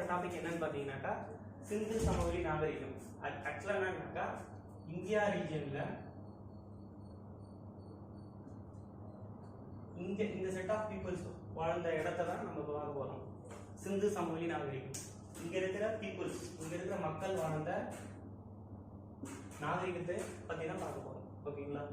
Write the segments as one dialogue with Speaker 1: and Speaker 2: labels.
Speaker 1: Topic என்னன்னு பார்த்தீங்கன்னாக்கா சிந்து சமவெளி நாகரிகம். ஆக்சுவலாக என்னன்னாக்கா இந்தியா ரீஜியன்ல இந்த செட் ஆஃப் பீப்புள்ஸ் வாழ்ந்த இடத்த தான் நம்ம பார்க்க போறோம். சிந்து சமவெளி நாகரிகம். இங்க இருக்கிற பீப்புள்ஸ், இங்க இருக்கிற மக்கள் வாழ்ந்த நாகரிகத்தை பத்தி தான் பார்க்க போறோம். ஓகேங்களா?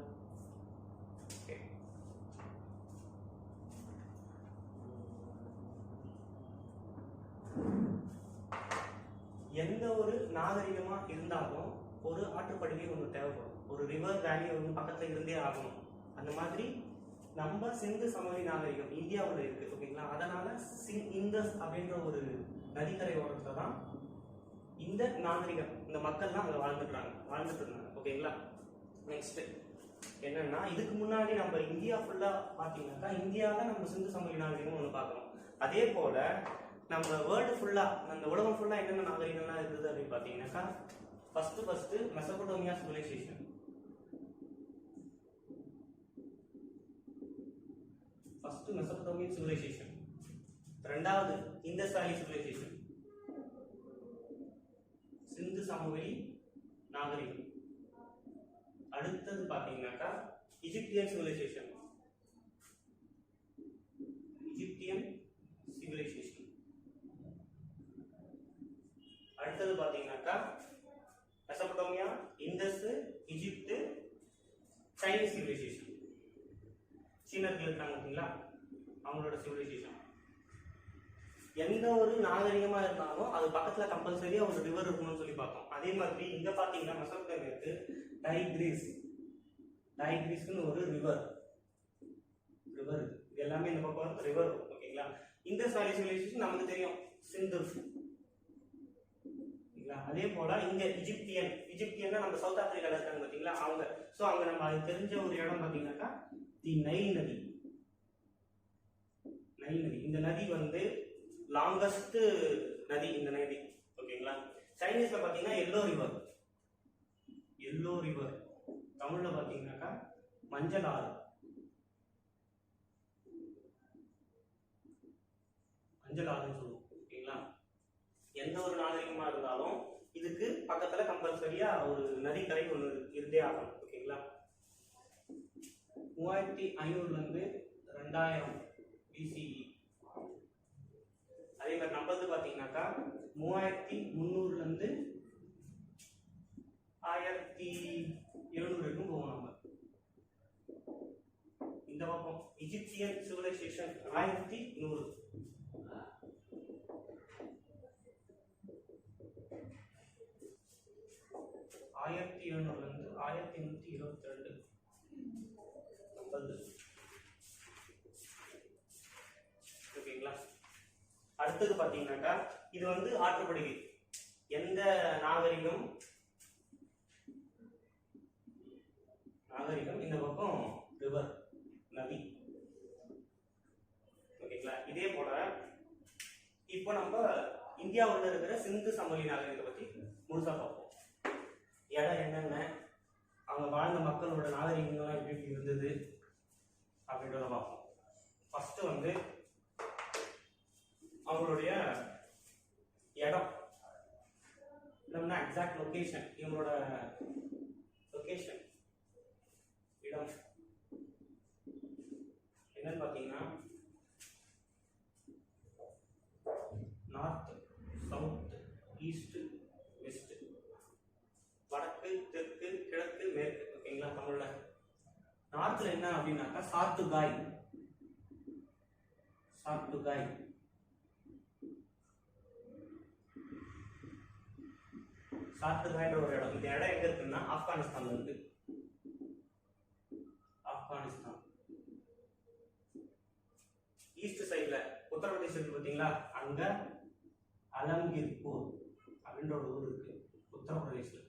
Speaker 1: எந்த ஒரு நாகரிகமா இருந்தாலும் ஒரு ஆற்றுப்படுகை ஒன்று தேவைப்படும். ஒரு ரிவர் வேலி ஒன்று பக்கத்துல இருந்தே ஆகணும். அந்த மாதிரி நம்ம சிந்து சமவெளி நாகரிகம் இந்தியாவில் இருக்கு. ஓகேங்களா? அதனால இந்தஸ் அப்படின்ற ஒரு நதிக்கரை ஓரத்துல தான் இந்த நாகரிகம், இந்த மக்கள்லாம் அங்க வாழ்ந்துட்டு இருந்தாங்க. ஓகேங்களா? நெக்ஸ்ட் என்னன்னா, இதுக்கு முன்னாடி நம்ம இந்தியா ஃபுல்லா பாத்தீங்கன்னாக்கா இந்தியாவில் நம்ம சிந்து சமவெளி நாகரிகம் ஒன்று பார்க்கணும். அதே போல நம்ம வேர்ல்டு ஃபுல்லா, அந்த உலகம் ஃபுல்லா என்னென்ன நாகரிகம்லாம் இருக்குது அப்படின்னு பாத்தீங்கன்னாக்கா first Mesopotamia civilisation. Mesopotamian civilisation. ரெண்டாவது இண்டஸ் வேலி சிவிலைசேஷன், சிந்து சமவெளி நாகரிகம். அடுத்தது பாத்தீங்கன்னாக்கா இஜிப்தியன் சிவிலைசேஷன். அடுத்தது பாத்தீங்கன்னாக்கா Mesopotamia, Indus, Egypt, Chinese civilisation. சீனர்கள் இருக்காங்க பார்த்தீங்களா, அவங்களோட சிவிலைசேஷன். எந்த ஒரு நாகரிகமா இருந்தாலும் அது பக்கத்துல கம்பல்சரியா ஒரு ரிவர் இருக்கணும்னு சொல்லி பார்த்தோம். அதே மாதிரி இங்க பாத்தீங்கன்னா மெசபடோமியாக்கு டைக்ரீஸ்னு ஒரு ரிவர் இது எல்லாமே இந்த பக்கம் ரிவர். ஓகேங்களா? இண்டஸ் வேலி சிவிலைசேஷன் நமக்கு தெரியும், சிந்து. அதே போல இங்க இஜிப்தியன் நம்ம சவுத் ஆப்பிரிக்கால இருக்காங்க பாத்தீங்களா, அவங்க. சோ அங்க நம்ம அது தெரிஞ்ச ஒரு இடம் பாத்தீங்கன்னாக்கா தி நைல் நதி. இந்த நதி வந்து லாங்கஸ்ட் நதி, இந்த நதி. ஓகேங்களா? சைனீஸ்ல பாத்தீங்கன்னா எல்லோ ரிவர். தமிழ்ல பாத்தீங்கன்னாக்கா மஞ்சள் ஆறுன்னு சொல்லுவோம். ஓகேங்களா? எந்த ஒரு நாகரிகமா இருந்தாலும் இதுக்கு பக்கத்துல கம்பல்சரியா ஒரு நதிக்கரை ஒன்று இருந்தே ஆகணும். ஓகேங்களா? 3500 இருந்து 2000 BCE. அதே மாதிரி நம்மளது பாத்தீங்கன்னாக்கா 3300 இருந்து 1700 வரைக்கும் போவோம். நம்ம இந்த பக்கம் இஜிப்தியன் சிவிலைசேஷன் 1100. இருந்து 1122. ஓகேங்களா? அடுத்தது பாத்தீங்கன்னாக்கா இது வந்து ஆற்றுப்படுகை. எந்த நாகரிகம் இந்த பக்கம் ரிவர், நதி. ஓகேங்களா? இதே போல இப்போ நம்ம இந்தியாவில் இருக்கிற சிந்து சமவெளி நாகரிகத்தை பத்தி முழுசா பார்ப்போம். இடம் என்னென்ன, அவங்க வாழ்ந்த மக்களோட நாகரிகங்கள்லாம் எப்படி இருந்தது அப்படின்றத பார்ப்போம். ஃபர்ஸ்ட் வந்து அவங்களுடைய இடம், இல்லைன்னா எக்ஸாக்ட் லொகேஷன். இவங்களோட லொகேஷன், இடம் என்னன்னு பார்த்தீங்கன்னா நார்த், சவுத், ஈஸ்ட், வெஸ்ட், வடக்கு, தெற்கு, கிழக்கு, மேற்கு. ஓகேங்களா? தமிழ்ல நார்த்ல என்ன அப்படின்னாக்கா சாத்துகாய்ன்ற ஒரு இடம். இந்த இடம் எங்க இருக்குன்னா ஆப்கானிஸ்தான்ல இருக்கு. ஈஸ்ட் சைட்ல உத்தரப்பிரதேச இருக்கு பாத்தீங்களா, அங்க அலம்கீர்பூர் அப்படின்ற ஒரு ஊர் இருக்கு உத்தரப்பிரதேசல.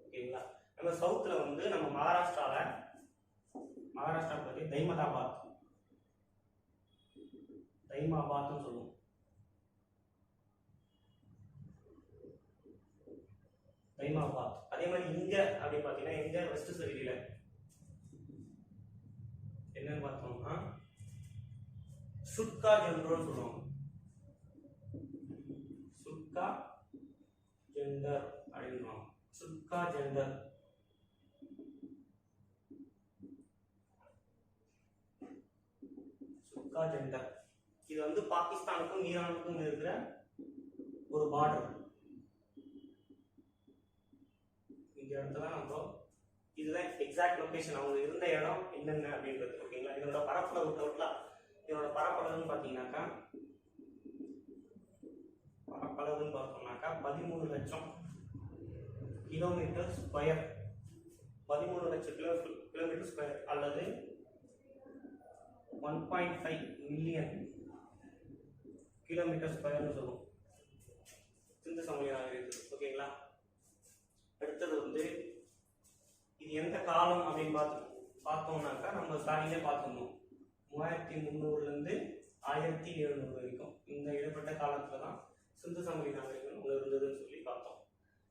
Speaker 1: ஓகேங்களா? நம்ம சவுத்ல வந்து நம்ம மகாராஷ்டிரா பத்தி தைமாபாத்னு சொல்லுவோம். தைமாபாத். அதே மாதிரி இங்க அப்படி பாத்தீங்கன்னா எங்க வெஸ்ட் சைடுல என்னன்னு பார்த்தோம்னா சுட்கா ஜெண்டர்னு சொல்லுவாங்க. சுட்கா ஜெண்டர் அப்படின்வாங்க. சுட்கா ஜெண்டர். சுட்கா ஜெண்டர் இது வந்து பாகிஸ்தானுக்கும் ஈரானுக்கும் இருக்கிற ஒரு பார்டர். இந்த இடத்துல நம்ம இதுதான் எக்ஸாக்ட் லொகேஷன், அவங்க இருந்த இடம் என்னென்ன அப்படின்றது. ஓகேங்களா? இதோட பரப்பளவு டோட்டலா இதோட பரப்பளவுன்னு பார்த்தீங்கன்னாக்கா 13 லட்சம் கிலோமீட்டர் ஸ்கொயர். 13 லட்சம் கிலோமீட்டர் ஸ்கொயர் அல்லது 1.5 மில்லியன் கிலோமீட்டர் ஸ்கொயர்னு சொல்லுவோம் சிந்து சமவெளி நாகரிகத்துக்கு. ஓகேங்களா? அடுத்தது வந்து இது எந்த காலம் அப்படின்னு பார்த்தோம்னாக்கா நம்ம ஸ்டார்டிங்கே பார்த்துருந்தோம் 3300 1700 வரைக்கும். இந்த இடைப்பட்ட காலத்துல தான் சிந்து சமவெளி நாகரிகம் இருந்ததுன்னு சொல்லி பார்த்தோம்.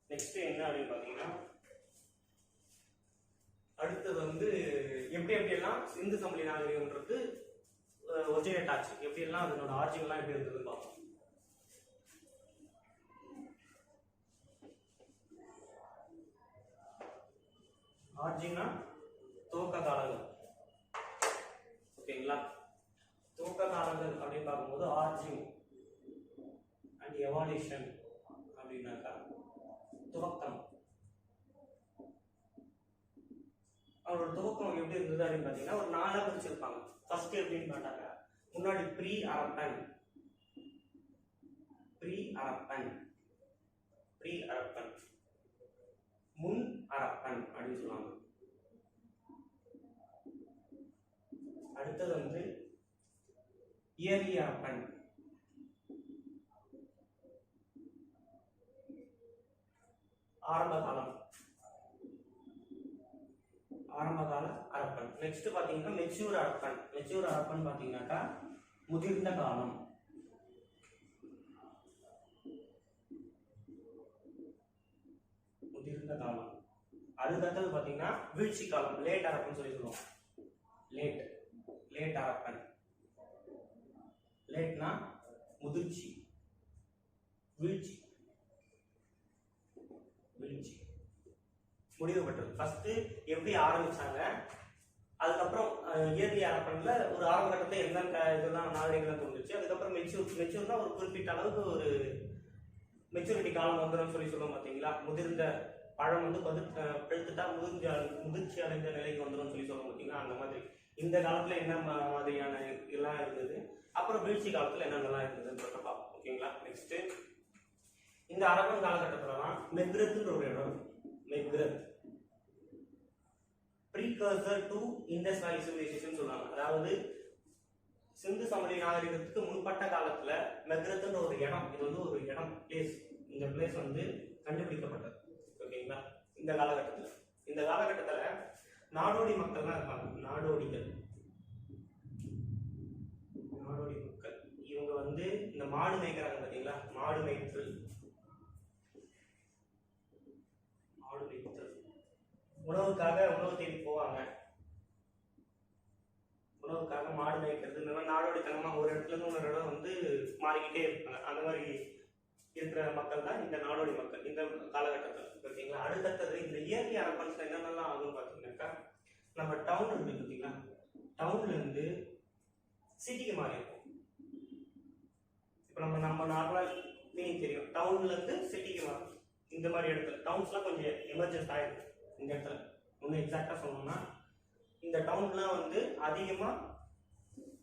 Speaker 1: நெக்ஸ்ட் என்ன அப்படின்னு பார்த்தீங்கன்னா, அடுத்தது வந்து எப்படியெல்லாம் சிந்து சமவெளி நாகரிகம்ன்றது ஒரிஜினேட் ஆச்சு, எப்படியெல்லாம் அதனோட ஆட்சிகள்லாம் எப்படி இருந்ததுன்னு பார்த்தோம். ஆர்ஜினா துவக்க காலங்கள். ஓகேங்களா? துவக்க காலங்கள் அப்படின்னு பார்க்கும்போது ஆர்ஜின் அண்ட் எவால்யூஷன் அப்படின்னாக்கா துவக்கம். அவரோட துவக்கம் எப்படி இருந்தது அப்படின்னு பார்த்தீங்கன்னா ஒரு 4 பிரிச்சிருப்பாங்க. ஃபர்ஸ்ட் எப்படின்னு பார்த்தாங்க, முன்னாடி ப்ரீ அரப்பன் முன் அரப்பன் அப்படின்னு சொல்லுவாங்க. அடுத்தது வந்து இயர்லி அரப்பன். ஆரம்ப கால அரப்பன். நெக்ஸ்ட் பாத்தீங்கன்னா மெச்சூர் அரப்பன் பாத்தீங்கன்னாக்கா முதிர்ந்த காலம். அதுக்கடுத்தது பாத்தீங்கன்னா வீழ்ச்சி காலம், லேட் அரப்பன் சொல்லி சொல்லுவோம். லேட் அரப்பன். லேட்னா முதிர்ச்சி, வீழ்ச்சி முடிவு பெற்றது. ஃபர்ஸ்ட் எப்படி ஆரம்பிச்சாங்க, அதுக்கப்புறம் இயற்கை அரப்பன்ல ஒரு ஆரம்ப கட்டத்தில் எந்த இதெல்லாம் நாகரிகம்லாம் தோன்றுச்சு. அதுக்கப்புறம் மெச்சூர்னா ஒரு குறிப்பிட்ட அளவுக்கு ஒரு மெச்சூரிட்டி காலம் வந்துடும் சொல்லி சொல்லுவோம் பார்த்தீங்களா. முதிர்ந்த பழம் வந்து பழுத்துட்டா முதிர்ச்சி அடைந்த நிலைக்கு வந்துடும் சொல்லி சொல்லுவோம் பார்த்தீங்களா. அந்த மாதிரி இந்த காலத்துல என்ன மாதிரியான எல்லாம் இருந்தது, அப்புறம் வீழ்ச்சி காலத்துல என்னென்னலாம் இருந்ததுன்னு பார்ப்போம். ஓகேங்களா? நெக்ஸ்ட் இந்த அரபன் காலகட்டத்துலலாம் மெக்ரத்ன்ற ஒரு இடம். McGrath precursor to Indus Valley civilization சொல்றாங்க. அதாவது சிந்து சமவெளி நாகரிகத்துக்கு முன்பட்ட காலத்துல மெக்ரத்ன்ற ஒரு இடம், இது வந்து ஒரு இடம், பிளேஸ். இந்த பிளேஸ் வந்து கண்டுபிடிக்கப்பட்டது. ஓகேங்களா? இந்த காலகட்டத்துல நாடோடி மக்கள் தான் இருப்பாங்க. நாடோடி மக்கள் இவங்க வந்து இந்த மாடு மேய்க்கிறாங்க பாத்தீங்களா. மாடு மேய்த்தல் உணவுக்காக உணவு தேடி போவாங்க. உணவுக்காக மாடு மேய்க்கிறது, இந்த மாதிரி நாடோடித்தனமா ஒரு இடத்துல இருந்து ஒரு இடம் வந்து மாறிக்கிட்டே இருப்பாங்க. அந்த மாதிரி இருக்கிற மக்கள் தான் இந்த நாடோடி மக்கள் இந்த காலகட்டத்தில். ஓகேங்களா? அடுத்தது இந்த இயற்கை அரப்பன்ஸ்ல என்னென்னலாம் ஆகும்னு பார்த்தீங்கன்னாக்கா, நம்ம டவுன் இருக்கு பார்த்தீங்களா, டவுன்ல இருந்து சிட்டிக்கு மாறி இருக்கும். இப்போ நம்ம நார்மலா மீனிங் தெரியும், டவுன்ல இருந்து சிட்டிக்கு மாறும். இந்த மாதிரி இடத்துல டவுன்ஸ்லாம் கொஞ்சம் எமர்ஜென்ஸ் ஆயிருக்கு. இந்த இடத்துல இன்னும் எக்ஸாக்டா சொல்லணும்னா இந்த டவுன்லாம் வந்து அதிகமா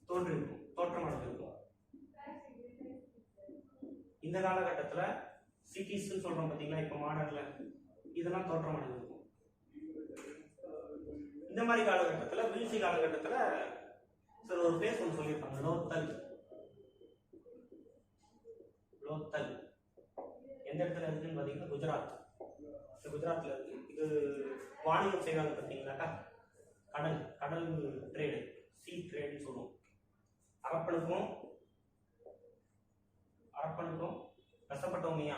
Speaker 1: தோற்றம் அடைஞ்சிருக்கும். இந்த காலகட்டத்துல சிட்டிஸ் சொல்றோம் பாத்தீங்களா, இப்ப மாடர்ன்ல இதெல்லாம் தோற்றம் அடைஞ்சிருக்கும். இந்த மாதிரி காலகட்டத்துல வீழ்ச்சி காலகட்டத்துல சில ஒரு பிளேஸ் ஒன்று சொல்லியிருப்பாங்க, லோத்தல். எந்த இடத்துல இருக்குன்னு பாத்தீங்கன்னா குஜராத்ல இருக்கு. இது வாணிகம் செய்வாங்க பார்த்தீங்கன்னாக்கா, கடல் ட்ரேடு, சீ ட்ரேடுன்னு சொல்லுவோம். அரப்பனுக்கும் மெசபடோமியா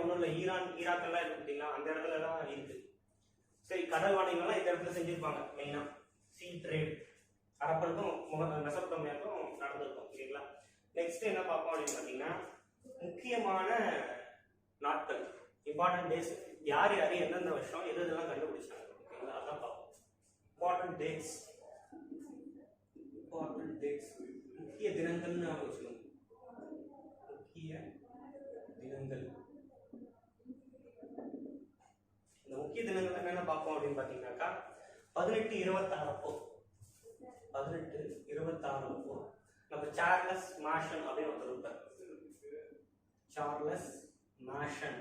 Speaker 1: ஒன்றும் இல்லை, ஈராக்கெல்லாம் இருக்கு பார்த்தீங்களா, அந்த இடத்துல எல்லாம் இருக்கு. சரி, கடல் வாணிகம்லாம் இந்த இடத்துல செஞ்சிருப்பாங்க மெயினா. சீ ட்ரேட் அரப்பனுக்கும் மெசபடோமியாவுக்கும் நடந்திருக்கும். சரிங்களா? நெக்ஸ்ட் என்ன பார்ப்போம் அப்படின்னு பார்த்தீங்கன்னா, முக்கியமான நாட்கள், இம்பார்ட்டன்ட் டேஸ், யார் யார் எந்தெந்த வருஷம் எது இதெல்லாம் கண்டுபிடிச்சாங்க. ஓகேங்களா? அதான் பார்ப்போம். இம்பார்ட்டன்ட் டேட்ஸ், முக்கிய தினங்கள்னு வச்சுக்கோங்க. முக்கிய தினங்கள். இந்த முக்கிய தினங்கள் என்னென்ன பார்ப்போம் அப்படின்னு பார்த்தீங்கன்னாக்கா, 1826 அப்போ நம்ம சார்லஸ் மாஷன் அப்படின்னு ஒருத்தர் இருப்பார். சார்லஸ் மாஷன்.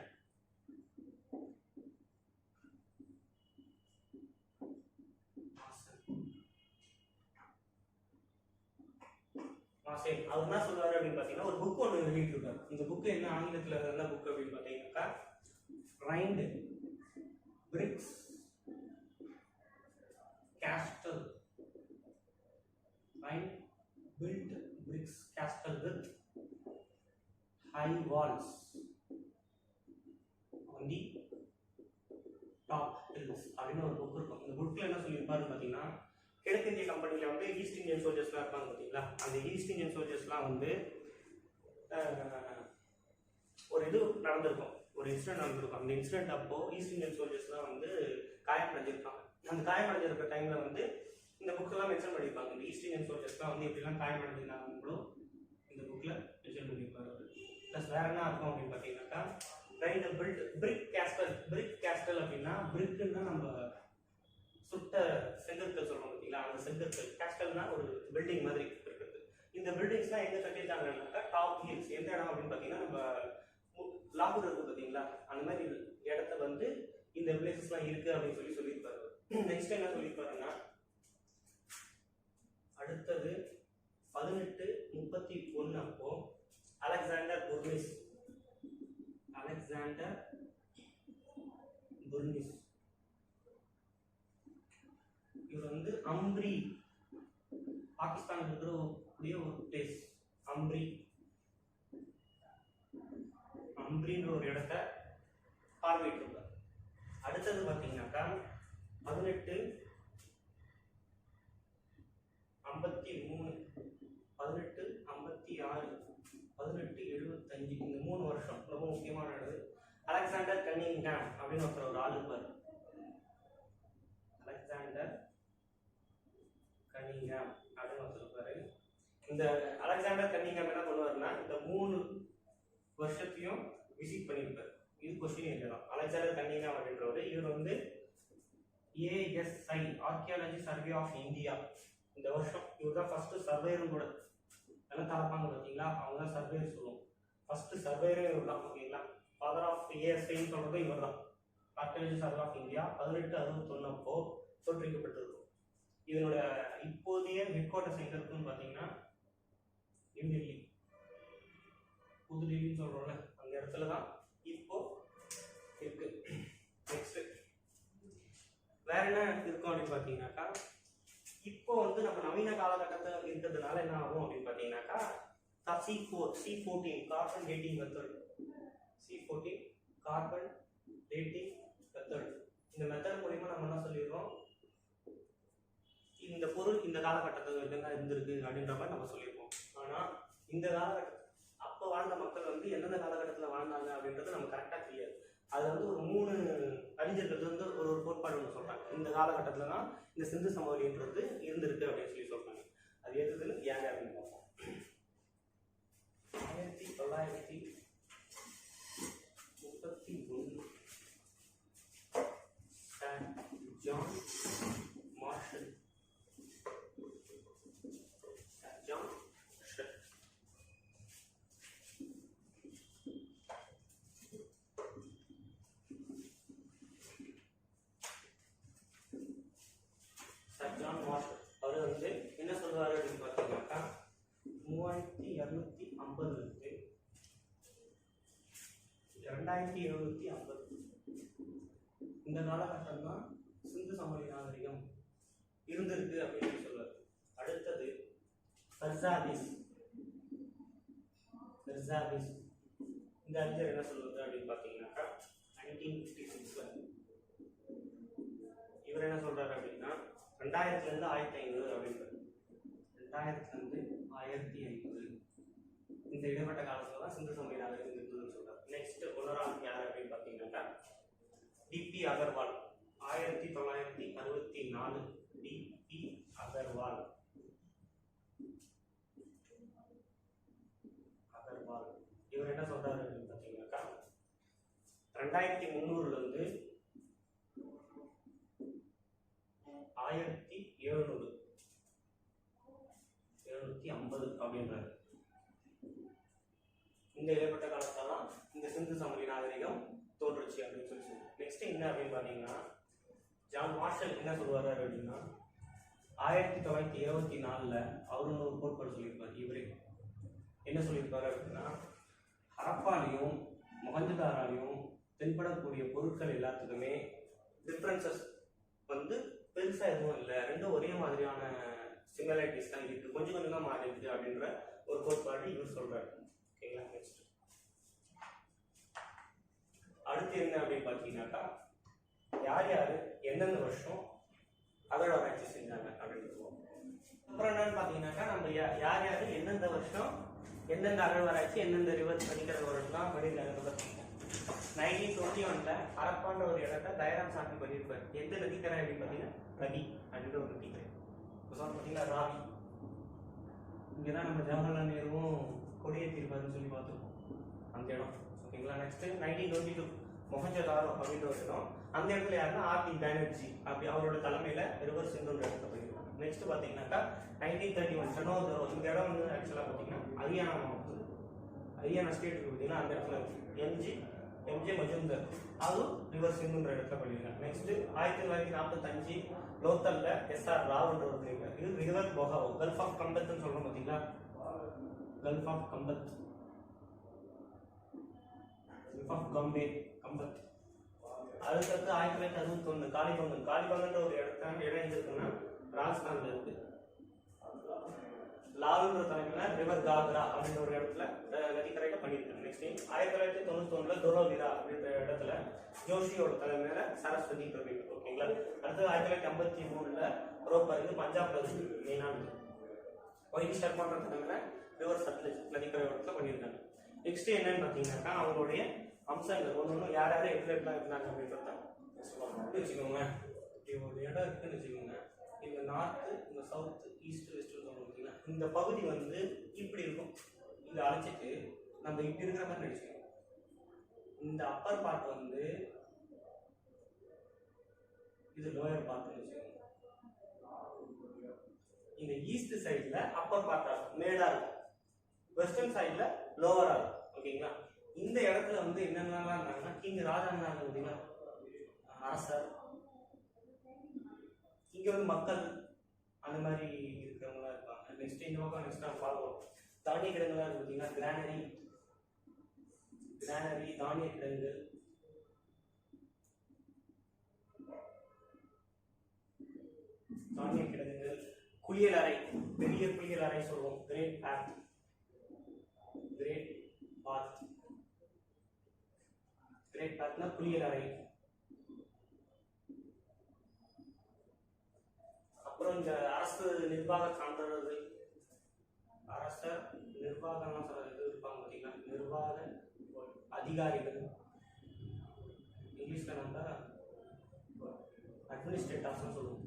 Speaker 1: அவர் என்ன சொல்லுவாரு அப்படின்னு பாத்தீங்கன்னா, ஒரு புக் ஒன்று வெளியிட்டிருக்காரு. இந்த புக் என்ன ஆங்கிலத்தில் என்ன புக் அப்படின்னு பாத்தீங்கன்னாக்கா, rind bricks castle, rind built bricks castle with high walls on the top hills அப்படின்னு ஒரு புக் இருக்கும். இந்த புக்ல என்ன சொல்லியிருப்பாருன்னு பாத்தீங்கன்னா, கிழக்கிந்திய கம்பெனில வந்து ஈஸ்ட் இந்தியன் சோல்ஜர்ஸ்லாம் இருப்பாங்க பார்த்தீங்களா, அந்த ஈஸ்ட் இந்தியன் சோல்ஜர்ஸ்லாம் வந்து ஒரு இது நடந்திருக்கும், ஒரு இன்சிடென்ட் நடந்திருக்கும். அந்த இன்சிடென்ட் அப்போ ஈஸ்ட் இந்தியன் சோல்ஜர்ஸ்லாம் வந்து காயமடைஞ்சிருப்பாங்க. அந்த காயமடைஞ்சிருக்கிற டைம்ல வந்து இந்த புக்கெல்லாம் மென்ஷன் பண்ணியிருப்பாங்க. இந்த ஈஸ்ட் இந்தியன் சோல்ஜர்ஸ்லாம் வந்து எப்படிலாம் காயமடைஞ்சிருந்தாங்களோ இந்த புக்ல மென்ஷன் பண்ணியிருப்பாரு. ப்ளஸ் வேற என்ன இருக்கும் அப்படின்னு பார்த்தீங்கன்னாக்கா, ரைட் பில்ட் பிரிக் கேஸ்டல் அப்படின்னா, பிரிக்குன்னா நம்ம சுட்ட செங்கற்கள் சொல்றோம் பார்த்தீங்களா, அந்த செங்கற்கள். கேஸ்டல்னா ஒரு பில்டிங் மாதிரி இருக்கிறது. இந்த பில்டிங்ஸ்லாம் எங்க கட்டியிருக்காங்கன்னாக்கா, டாப் ஹில்ஸ். எந்த இடம் அப்படின்னு பார்த்தீங்கன்னா, நம்ம லாகூர் இருக்கு பார்த்தீங்களா, அந்த மாதிரி இடத்த வந்து இந்த பிளேசஸ்லாம் இருக்கு அப்படின்னு சொல்லியிருப்பாரு. நெக்ஸ்ட் என்ன சொல்லியிருப்பாருன்னா, அடுத்தது 1831 அப்போ அலெக்சாண்டர் புர்னிஸ் இவர் வந்து அம்ப்ரி, பாகிஸ்தான் இருக்கிற ஒரு பிளேஸ் அம்ப்ரின்ற ஒரு இடத்தை பார்வையிட்டிருப்பார். அடுத்தது பார்த்தீங்கன்னாக்கா 1853 1856 1875 இந்த 3 வருஷம் ரொம்ப முக்கியமான நடந்தது. அலெக்சாண்டர் கன்னிங்ஹாம் அப்படின்னு ஒருத்தர் ஒரு ஆள் இருப்பார். அலெக்சாண்டர் கன்னிங்ஹாம் அப்படின்னு ஒருத்தர் இருப்பாரு. இந்த அலெக்சாண்டர் கன்னிங்ஹாம் என்ன பண்ணுவாருன்னா, இந்த 3 வருஷத்தையும் விசிட் பண்ணியிருப்பார். இது கொஸ்டின் ஏரியா. அலெக்சாண்டர் கன்னிங்ஹாம் அப்படின்றவர், இவர் வந்து ASI archaeology survey of India, இந்த வருஷம் இவர் தான் ஃபர்ஸ்ட் சர்வேரும் கூட. எல்லாம் கலப்பாங்க பார்த்தீங்களா, அவங்க தான் சர்வேர் சொல்லுவோம். ஃபர்ஸ்ட் சர்வேரே இவர் தான். ஓகேங்களா? ஃபாதர் ஆஃப் ASIன்னு சொல்றது இவர் தான். ஆர்கியாலஜி சர்வே ஆஃப் இந்தியா 1861 அப்போ தோற்றுவிக்கப்பட்டிருக்கும். இதனோட இப்போதைய ஹெட் குவார்டர்ஸ் எங்க இருக்குன்னு பார்த்தீங்கன்னா, நியூ டெல்லி, புது டெல்லின்னு சொல்றோம்ல, அந்த இடத்துல தான் இப்போ இருக்கு. நெக்ஸ்ட் வேற என்ன இருக்கும் அப்படின்னு பார்த்தீங்கன்னாக்கா, இப்போ வந்து நம்ம நவீன காலகட்டத்தில் இருக்கிறதுனால என்ன ஆகும் அப்படின்னு பார்த்தீங்கன்னாக்கா, C14 carbon dating method, C14 carbon dating method. இந்த மெத்தட் மூலமா நம்ம என்ன சொல்லிடுறோம், இந்த பொருள் இந்த காலகட்டத்தில் என்னென்ன இருந்திருக்கு அப்படின்ற மாதிரி நம்ம சொல்லியிருப்போம். ஆனால் இந்த காலகட்டத்தில் அப்போ வாழ்ந்த மக்கள் வந்து எந்தெந்த காலகட்டத்தில் வாழ்ந்தாங்க அப்படின்றது நமக்கு கரெக்டாக தெரியாது. அது வந்து ஒரு 3 அறிஞர்கள் வந்து ஒரு கோட்பாடு ஒன்று சொல்றாங்க. இந்த காலகட்டத்தில் தான் இந்த சிந்து சமவெளின்றது இருந்திருக்கு அப்படின்னு சொல்றாங்க. அது எதுன்னு ஏன் அப்படின்னு பார்ப்போம். 1931 ஜான் மார்ஷல் அவர் வந்து என்ன சொல்றாரு அப்படின்னு பார்த்தீங்கன்னாக்கா, 3250 2750 இந்த காலகட்டம் தான் சிந்து சமவெளி நாகரிகம் இருந்திருக்கு அப்படின்னு சொல்றாரு. அடுத்தது பெர்சாபிஸ். இந்த அறிஞர் என்ன சொல்றது அப்படின்னு பார்த்தீங்கன்னாக்கா, 1956 இவர் என்ன சொல்றாரு அப்படின்னா, 2000 1500 அப்படின்றது. 2000 1500 இந்த இடைப்பட்ட காலத்துல தான் சிந்து சமவெளி நாகரிகம் இருந்ததுன்னு சொல்றாரு. நெக்ஸ்ட் ஒன்னராம் யார் அப்படின்னு பார்த்தீங்கன்னாக்கா டிபி அகர்வால் 1964. டிபி அகர்வால் இவர் என்ன சொல்றாரு அப்படின்னு பார்த்தீங்கன்னாக்கா 2300 இருந்து 1750 அப்படின்றாரு. இந்த இடைப்பட்ட காலத்தால தான் இந்த சிந்து சமவெளி நாகரிகம் தோன்றுச்சு அப்படின்னு சொல்லி சொல்லுவாங்க. நெக்ஸ்ட் என்ன அப்படின்னு பார்த்தீங்கன்னா ஜான் மார்ஷல் என்ன சொல்லுவாரு அப்படின்னா 1924 அவரு ஒரு கோட்பாடு சொல்லியிருப்பாரு. இவரே என்ன சொல்லியிருப்பாரு அப்படின்னா ஹரப்பாலையும் மொஹஞ்சதாராலையும் தென்படக்கூடிய பொருட்கள் எல்லாத்துக்குமே டிஃப்ரென்சஸ் வந்து பெருசா எதுவும் இல்லை, ரெண்டும் ஒரே மாதிரியான சிமிலாரிட்டிஸ் தான் இருக்கு, கொஞ்சம் கொஞ்சம் தான் மாறி இருக்கு அப்படின்ற ஒரு கோட்பாடு இவர் சொல்றாரு. ஓகேங்களா. நெக்ஸ்ட் அடுத்து என்ன அப்படின்னு பார்த்தீங்கன்னாக்கா யார் யாரு எந்தெந்த வருஷம் அகழ்வாராய்ச்சி செஞ்சாங்க அப்படின்னு சொல்லுவோம். அப்புறம் என்னன்னு பார்த்தீங்கன்னாக்கா நம்ம யார் யாரு எந்தெந்த வருஷம் எந்தெந்த அகழ்வாராய்ச்சி எந்தெந்த ரிவர் படிக்கிற வருஷம் பண்ணியிருக்காங்க. 1921 ஹரப்பான்ற ஒரு இடத்த தயாராம் சாமி பண்ணியிருப்பார். எந்த நதிக்கரை அப்படின்னு பார்த்தீங்கன்னா ரவி அப்படின்ற ஒரு நதிக்கரை. பார்த்தீங்கன்னா ராவி இங்கதான் நம்ம ஜவஹர்லால் நேருவும் கொடியேற்றிருப்பாருன்னு சொல்லி பார்த்துருக்கோம் அந்த இடம். ஓகேங்களா. நெக்ஸ்ட் 1922 மொஹஞ்சதாரோ அப்படின்ற ஒரு இடம். அந்த இடத்துல யாருன்னா ஆர்டி பானர்ஜி அப்படி அவரோட தலைமையில ரிவர் சிந்துன்ற இடத்த பண்ணியிருக்காங்க. நெக்ஸ்ட் பார்த்தீங்கன்னாக்கா 1931 சனோதரோ இந்த இடம் வந்து ஆக்சுவலாக பார்த்தீங்கன்னா ஹரியானா மாவட்டம், ஹரியானா ஸ்டேட் பார்த்தீங்கன்னா அந்த இடத்துல எம்ஜே மஜும்தர் அதுவும் ரிவர் சிந்துன்ற இடத்துல பண்ணியிருக்காங்க. நெக்ஸ்ட் 1945 லோத்தல்ல SR ராவ்ன்ற ஒரு பண்ணியிருக்காரு. இது ரிவர் போகாவோ கல்ஃப் ஆஃப் கம்பத்னு சொல்றோம் பார்த்தீங்களா, gulf of Khambhat, gulf of Khambhat. அதுக்கடுத்து 1961 காலிபங்கன்ற ஒரு இடம் இருக்குன்னா ராஜஸ்தான்ல இருக்கு. லாலுன்ற தலைமையில ரிவர் காக்ரா அப்படின்ற ஒரு இடத்துல நதிக்கரையில பண்ணியிருக்காங்க. நெக்ஸ்ட் 1991 டொரோலிரா அப்படின்ற இடத்துல ஜோஷியோட தலைமையில சரஸ்வதி பிரபீட். ஓகேங்களா. அடுத்து 1953 ரோப்பர் இது பஞ்சாப் பிரதேஷ் மெயினானது ஒயிட் ஷர்மான்ற தலைமையில ரிவர் சட்லஜ் நதிக்கரை இடத்துல பண்ணியிருக்காங்க. நெக்ஸ்ட் என்னன்னு பார்த்தீங்கன்னாக்கா அவங்களுடைய அம்சங்கள் ஒன்று யார் யாரும் எப்படிலாம் இருந்தாங்க அப்படின்றத வச்சுக்கோங்க. ஒரு இடம் இருக்குன்னு வச்சுக்கோங்க. இந்த நார்த்து இந்த சவுத்து ஈஸ்ட் வெஸ்ட் பார்த்தீங்கன்னா இந்த பகுதி வந்து இப்படி இருக்கும். இதை அழைச்சிட்டு நம்ம இப்படி இருக்கிற மாதிரி நினைச்சுக்கோங்க. இந்த அப்பர் பார்ட் வந்து இது லோயர் பார்ட் வச்சுக்கோங்க. இந்த ஈஸ்ட் சைட்ல அப்பர் பார்ட்டா மேடா இருக்கும், வெஸ்டர்ன் சைட்ல லோவரா இருக்கும். ஓகேங்களா. இந்த இடத்துல வந்து என்னென்னலாம் இருந்தாங்கன்னா கிங் ராஜா இருந்தாங்க பார்த்தீங்களா, அரசர். இங்க வந்து மக்கள் அந்த மாதிரி இருக்கிறவங்களா இருப்பாங்க. நெக்ஸ்ட் இந்த பக்கம் நெக்ஸ்ட் நான் ஃபாலோ தானிய கிடங்குலாம் இருக்கு பார்த்தீங்கன்னா கிரானரி தானிய கிடங்குகள். குளியல் அறை, பெரிய குளியல் அறை சொல்லுவோம், கிரேட் பாத். கிரேட் பாத்னா குளியல் அறை. அப்புறம் இந்த அரசு நிர்வாக சான்றிதழ், அரசர் நிர்வாகம்லாம் சொல்ற இது இருப்பாங்க பார்த்தீங்கன்னா, நிர்வாக அதிகாரிகள், இங்கிலீஷ்ல நம்ம அட்மினிஸ்ட்ரேட்டர்ஸ் சொல்லுவோம்.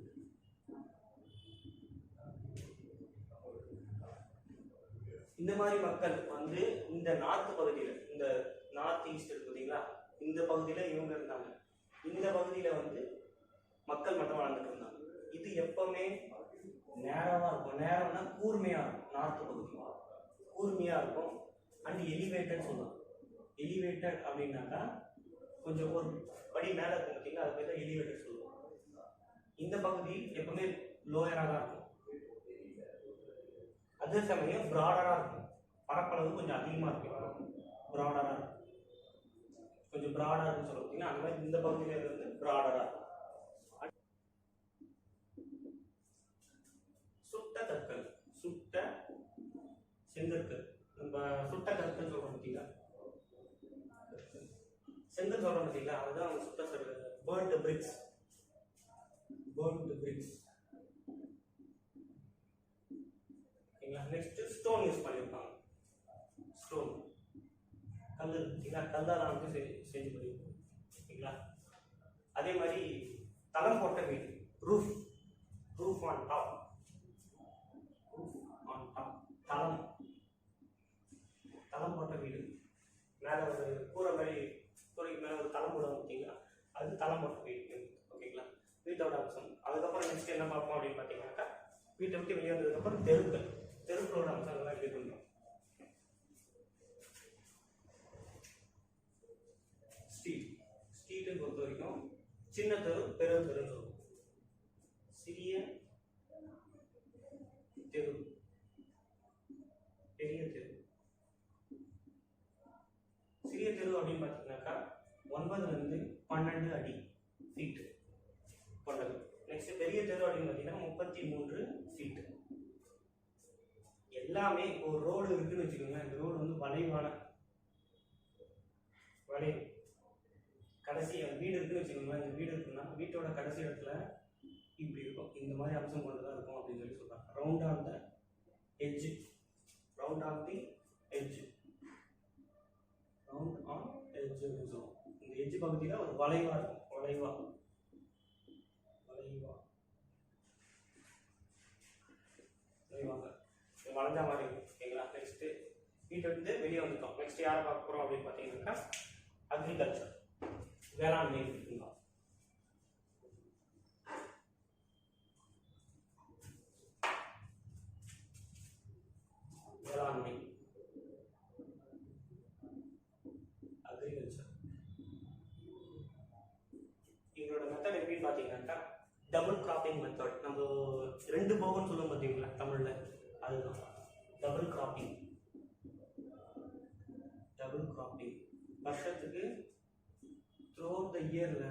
Speaker 1: இந்த மாதிரி மக்கள் வந்து இந்த நார்த் பகுதியில், இந்த நார்த் ஈஸ்ட் இருக்கு பார்த்தீங்களா, இந்த பகுதியில இவங்க இருந்தாங்க. இந்த பகுதியில வந்து மக்கள் மட்டும் வாழ்ந்துட்டு இருந்தாங்க. இது எப்பவுமே நேரமா இருக்கும். நேரம்னா கூர்மையா இருக்கும். நார்த் பகுதி கூர்மையா இருக்கும். அண்ட் எலிவேட்டட் சொல்லுவாங்க. எலிவேட்டட் அப்படின்னாக்கா கொஞ்சம் ஒரு படி மேல இருக்கும் பார்த்தீங்கன்னா, அது பேர் தான் எலிவேட்டட் சொல்லுவோம். இந்த பகுதி எப்பவுமே லோயரா தான் இருக்கும். அதே சமயம் பிராடரா இருக்கும். பரப்பளவு கொஞ்சம் அதிகமா இருக்கும். பிராடரா கொஞ்சம் பிராடர்னு சொல்லுவாங்க. அந்த மாதிரி இந்த பகுதியில இருந்து பிராடரா. சுட்ட கற்கள், சுட்ட செங்கற்கள், நம்ம சுட்ட கற்கள் சொல்றோம் பார்த்தீங்களா, செங்கல் சொல்றோம் பார்த்தீங்களா, அதுதான் அவங்க சுட்ட பேர்ன்ட் பிரிக்ஸ். கல் இருக்குங்களா, கல்லால் வந்து செஞ்சு பண்ணியிருக்கோம் ஓகேங்களா. அதே மாதிரி தளம் போட்ட வீடு, roof, roof on top, roof on top, தளம், தளம் போட்ட வீடு, மேலே ஒரு கூரை மாதிரி, கூரைக்கு மேலே ஒரு தளம் போடுவோம் ஓகேங்களா, அது தளம் போட்ட வீடு ஓகேங்களா. வீட்டோட அம்சம். அதுக்கப்புறம் நெக்ஸ்ட் என்ன பார்ப்போம் அப்படின்னு பார்த்தீங்கன்னாக்கா, வீட்டை விட்டு வெளியே வந்ததுக்கப்புறம் தெருக்கள், தெருக்களோட அம்சங்கள்லாம் இது பண்ணுறோம். ஸ்ட்ரீட், ஸ்ட்ரீட்டை பொறுத்த வரைக்கும் சின்ன தெரு, பெரிய தெரு சொல்லுவோம். சிறிய தெரு, பெரிய தெரு. சிறிய தெரு அப்படின்னு பார்த்தீங்கன்னாக்கா 9 லிருந்து 12 அடி ஃபீட் கொண்டது. நெக்ஸ்ட் பெரிய தெரு அப்படின்னு பார்த்தீங்கன்னா 33 ஃபீட். எல்லாமே ஒரு ரோடு இருக்குன்னு வச்சுக்கோங்க, இந்த ரோடு வந்து வளைவான வளைவு, கடைசி வீடு இருக்குன்னு வச்சுக்கோங்களேன், இந்த வீடு இருக்குன்னா வீட்டோட கடைசி இடத்துல இப்படி இருக்கும், இந்த மாதிரி அம்சம் கொண்டதாக இருக்கும் அப்படின்னு சொல்லி சொல்றாங்க. Round on the edge, round on the edge, round on edge அப்படின்னு சொல்லுவோம். இந்த எட்ஜ் பகுதியில் ஒரு வளைவா இருக்கும், வளைவா வளைவா வளைவாங்க வளைஞ்சா மாதிரி இருக்கும் ஓகேங்களா. நெக்ஸ்ட் வீட்டை விட்டு வெளியே வந்துட்டோம். நெக்ஸ்ட் யாரை பார்க்க போறோம் அப்படின்னு பார்த்தீங்கன்னாக்கா அக்ரிகல்ச்சர், வேளாண்மை இருக்குங்களா. வேளாண்மை, அக்ரிகல்ச்சர், இவங்களோட மெத்தட் எப்படின்னு பார்த்தீங்கன்னாக்கா டபுள் கிராப்பிங் மெத்தட். நம்ம 2 போகம்னு சொல்லுவோம் பார்த்தீங்களா தமிழ்ல, அதுதான் டபுள் கிராப்பிங். டபுள் கிராப்பிங் வருஷத்துக்கு த்ரூ த இயர்ல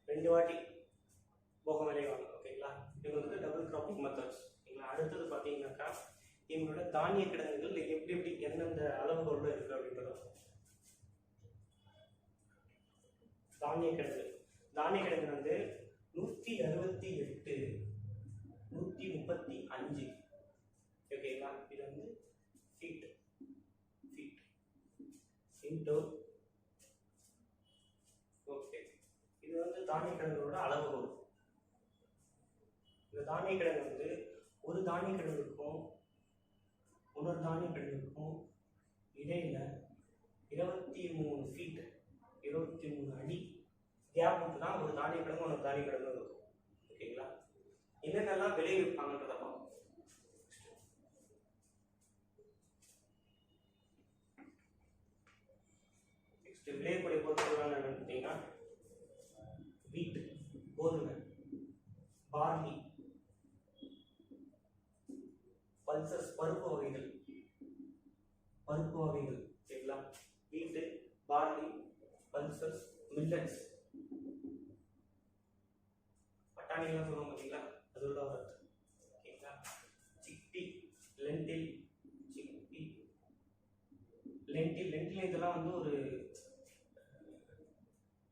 Speaker 1: ரெண்டு வாட்டி போகம் விளைவாங்க ஓகேங்களா. இது வந்து டபுள் கிராப்பிங் மெத்தட்ஸ் ஓகேங்களா. அடுத்தது பார்த்தீங்கன்னாக்கா இவங்களோட தானிய கிடங்குகள் எப்படி எப்படி எந்தெந்த அளவுகளோட இருக்கு அப்படின்றத. தானிய கிடங்கு, தானிய கிடங்கு வந்து 168, 135 ஓகேங்களா. இது வந்து ஃபீட், ஃபீட் இன்டூ ஓகே. இது வந்து தானிய கிடங்கோட அளவுகோல். இந்த தானிய கிடங்கு வந்து ஒரு தானிய கிடங்குக்கும் இன்னொரு தானிய கிடங்குக்கும் இடையில 23 ஃபீட், 23 அடி கேப் விட்டு தான் ஒரு தானிய கிடங்கு ஒரு தானிய கிடங்கு இருக்கும் ஓகேங்களா. என்னென்னலாம் விளைவிப்பாங்கன்றத பார்ப்போம். நெக்ஸ்ட் விளையக்கூடிய பொருட்கள் என்னன்னு பார்த்தீங்கன்னா வீட், கோதுமை, பார்லி, பல்சஸ், பருப்பு வகைகள், பருப்பு வகைகள் ஓகேங்களா. வீட்டு, பார்லி, பல்சஸ், மில்லட்ஸ், பட்டாணிலாம் சொல்லுவோம் பார்த்தீங்களா, அதோட வரது ஓகேங்களா. சிக்பி, லென்டில், சிக்பி, லென்டில், லென்டில் இதெல்லாம் வந்து ஒரு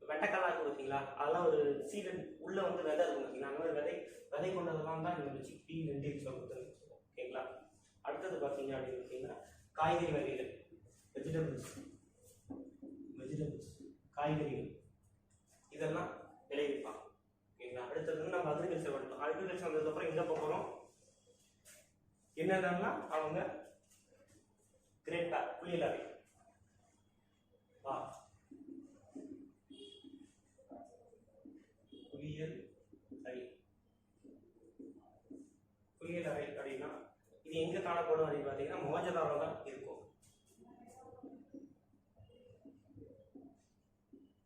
Speaker 1: வெட்டைக்கலா இருக்கு பார்த்தீங்களா, அதெல்லாம் ஒரு சீடன் உள்ள வந்து விதை இருக்கும் பார்த்தீங்களா, அந்த மாதிரி விதை கொண்டதெல்லாம் தான் இந்த சிக்பி, லென்டில் சொல்றது ஓகேங்களா. அடுத்தது பார்த்தீங்க அப்படின்னு பார்த்தீங்கன்னா காய்கறி வகைகள், வெஜிடபிள்ஸ், காய்கறிகள் இதெல்லாம் விளைவிப்பாங்க ஓகேங்களா. அடுத்தது வந்து நம்ம அக்ரிகல்ச்சர் வந்துட்டோம். அக்ரிகல்ச்சர் வந்ததுக்கப்புறம் எங்கே போகிறோம், என்னென்னா அவங்க கிரேட் பேக், புளியல் அறை, புளியல் அறை, புளியல் அறை அப்படின்னா இது எங்க காணப்படும் அப்படின்னு பார்த்தீங்கன்னா மோஜதாரம் தான் இருக்கும்.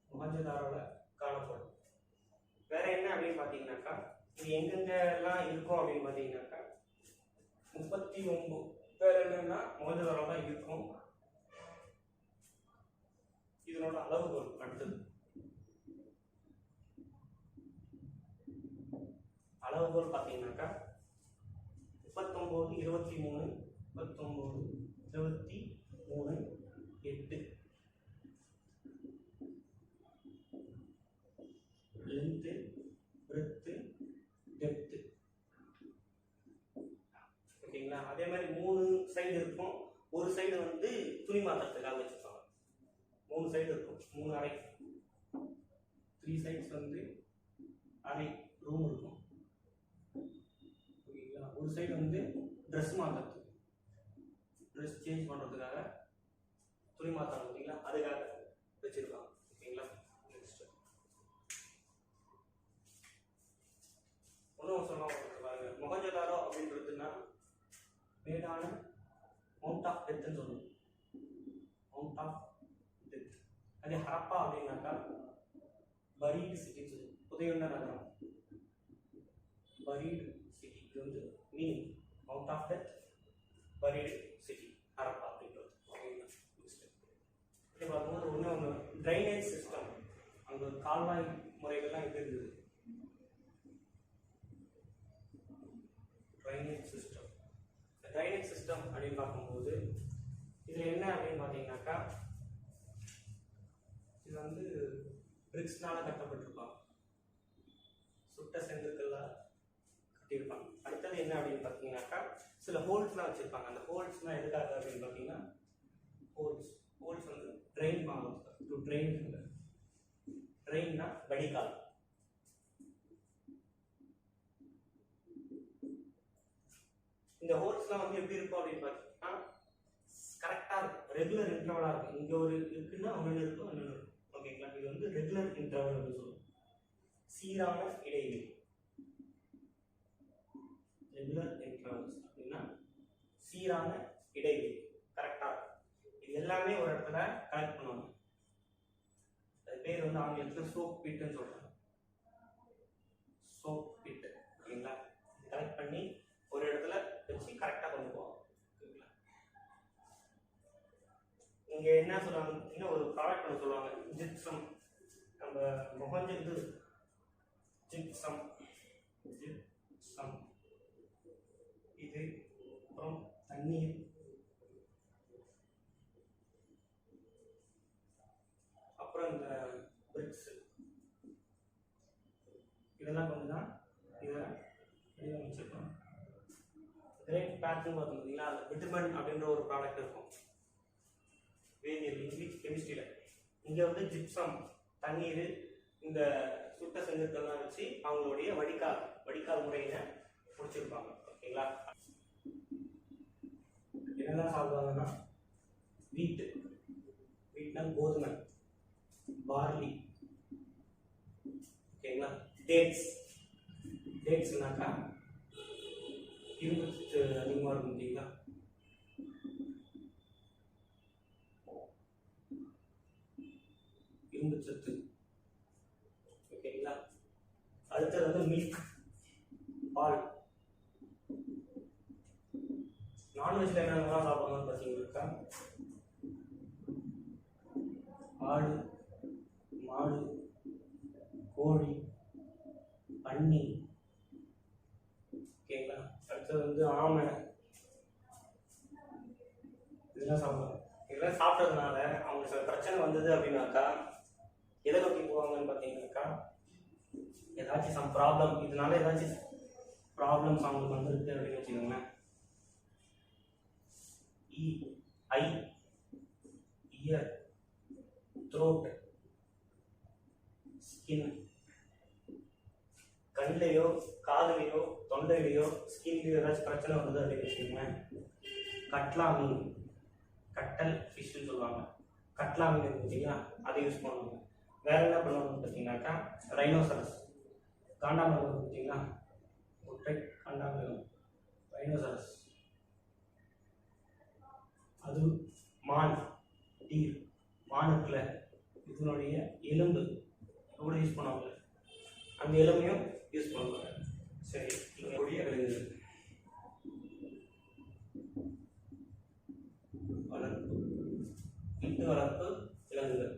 Speaker 1: மோஜதாரோட காணப்படும். வேற என்ன அப்படின்னு பார்த்தீங்கன்னாக்கா இது எங்கெங்க எல்லாம் இருக்கும் அப்படின்னு பார்த்தீங்கன்னாக்கா 39 வேற என்னன்னா மோஜதாரம் தான் இருக்கும். இதனோட அளவுகோல் அடுத்தது அளவுகோல் பார்த்தீங்கன்னாக்கா 39, 23, 19, 23, 8 லென்த்து, பிரெத்து, டெப்த்து 3 சைடு இருக்கும், 3 அறை, 3 சைட்ஸ் வந்து அறை ரூம் இருக்கும். ஓகேங்களா? ஒரு சைடு வந்து ட்ரெஸ் மாற்றுறதுக்கு, ட்ரெஸ் சேஞ்ச் பண்ணுறதுக்காக துணி மாற்றாங்க பார்த்தீங்களா, அதுக்காக வச்சிருக்காங்க. ஓகேங்களா? நெக்ஸ்ட் ஒன்றும் சொல்லுவாங்க பாருங்க, மொஹஞ்சதாரோ அப்படின்றதுன்னா மேடான மவுண்ட் ஆஃப் டெத்ன்னு சொல்லுவோம், மவுண்ட் ஆஃப் டெத். அதே ஹரப்பா அப்படின்னாக்கா பரீடு சிட்டின்னு சொல்லுவோம், புதையுண்ட நகரம், பரீடு சிட்டி. இது வந்து meaning mound of death, buried city, Harappa அப்படின்றது. இது பார்க்கும்போது ஒன்று ட்ரைனேஜ் சிஸ்டம், அங்கே கால்வாய் முறைகள்லாம் எப்படி இருந்தது, ட்ரைனேஜ் சிஸ்டம். ட்ரைனேஜ் சிஸ்டம் அப்படின்னு பார்க்கும்போது இதில் என்ன அப்படின்னு பார்த்தீங்கன்னாக்கா, இது வந்து பிரிக்ஸ்னால கட்டப்பட்டிருப்பாங்க, சுட்ட செங்கற்கள்லாம் கட்டியிருப்பாங்க. அடுத்தது என்ன அப்படின்னு பார்த்தீங்கன்னாக்கா, சில ஹோல்ஸ்லாம் வச்சுருப்பாங்க. அந்த ஹோல்ஸ்லாம் எதுக்காக அப்படின்னு பார்த்தீங்கன்னா, ஹோல்ஸ் வந்து ட்ரெயின் பண்ணுவாங்க, டு ட்ரெயின். ட்ரெயின்னா வடிகால். இந்த ஹோல்ஸ்லாம் வந்து எப்படி இருக்கும் அப்படின்னு பார்த்தீங்கன்னா, கரெக்டாக இருக்கும், ரெகுலர் இன்டர்வலாக இருக்கும். இங்கே ஒரு இருக்குன்னா ஒன்று இருக்கும், ஒன்று இருக்கும். ஓகேங்களா? இது வந்து ரெகுலர் இன்டர்வல் அப்படின்னு சொல்லுவோம், சீரான இடைவெளி. ரெகுலர் இன்டர்வல்ஸ் அப்படின்னா சீரான இடைவெளி, கரெக்டாக இருக்கும். இது எல்லாமே ஒரு இடத்துல கலெக்ட் பண்ணுவாங்க. அது பேர் வந்து ஆங்கிலத்தில் சோப் பிட்டுன்னு சொல்கிறாங்க, சோப் பிட்டு. ஓகேங்களா? கலெக்ட் பண்ணி ஒரு இடத்துல வச்சு கரெக்டாக கொண்டு போவாங்க. ஓகேங்களா? இங்கே என்ன சொல்லுவாங்க, இன்னும் ஒரு ப்ராடக்ட் ஒன்று சொல்லுவாங்க, ஜிப்சம். நம்ம மொஹஞ்சது ஜிப்சம், ஜிப்சம் இது. அப்புறம் தண்ணீர், அப்புறம் இந்த பிரிக்ஸ், இதெல்லாம் கொஞ்சம் தான் இதை வச்சுருக்கோம். கிரேட் பேட்ச்னு பார்த்தீங்கன்னா அது விட்டமின் அப்படின்ற ஒரு ப்ராடக்ட் இருக்கும் வேதியியல், இங்கிலீஷ் கெமிஸ்ட்ரியில். இங்கே வந்து ஜிப்சம், தண்ணீர், இந்த சுட்ட செங்கற்கள்லாம் வச்சு அவங்களுடைய வடிகால் முறையை முடிச்சிருப்பாங்க. ஓகேங்களா? என்னெல்லாம் சாப்பிடுவாங்கன்னா, வீட்னா கோதுமை, பார்லி. ஓகேங்களா? டேட்ஸ்னாக்கா இரும்பு சத்து அதிகமாக இருக்கும். இல்லைங்களா? இரும்பு சத்து. ஓகேங்களா? அடுத்தது வந்து மில்க், பால். நான்வெஜ்ல என்னென்னலாம் சாப்பிடுவாங்கன்னு பார்த்தீங்கன்னாக்கா, ஆடு, மாடு, கோழி, பன்னி. ஓகேங்களா? அடுத்தது வந்து ஆமை, இதெல்லாம் சாப்பிடுவாங்க. இதெல்லாம் சாப்பிட்றதுனால அவங்களுக்கு சில பிரச்சனை வந்தது அப்படின்னாக்கா எதை நோக்கி போவாங்கன்னு பார்த்தீங்கன்னாக்கா, ஏதாச்சும் சம் ப்ராப்ளம், இதனால ஏதாச்சும் ப்ராப்ளம்ஸ் அவங்களுக்கு வந்துருக்கு அப்படின்னு வச்சுக்கோங்களேன். ஐ, இயர், த்ரோட், ஸ்கின். கண்ணிலையோ காதுலையோ தொண்டையிலையோ ஸ்கின்லையோ ஏதாச்சும் பிரச்சனை வந்தது அப்படின்னு வச்சுக்கோங்களேன், கட்லா மீன், கட்டல் ஃபிஷ்ன்னு சொல்லுவாங்க, கட்லா மீன் பார்த்தீங்கன்னா அதை யூஸ் பண்ணுவாங்க. வேற என்ன பண்ணுவாங்கன்னு பார்த்தீங்கன்னாக்கா, ரைனோசரஸ், காண்டாமிருகம் பார்த்தீங்கன்னா, ஒற்றை காண்டாமிருகம், ரைனோசரஸ். அது மான், டீர், மானுக்குள்ள இதனுடைய எலும்பு கூட யூஸ் பண்ணுவாங்க, அந்த எலும்பையும் யூஸ் பண்ணுவாங்க. சரி, இங்கே கூடிய விலங்குகள் வளர்ப்பு, வீட்டு வளர்ப்பு விலங்குகள்,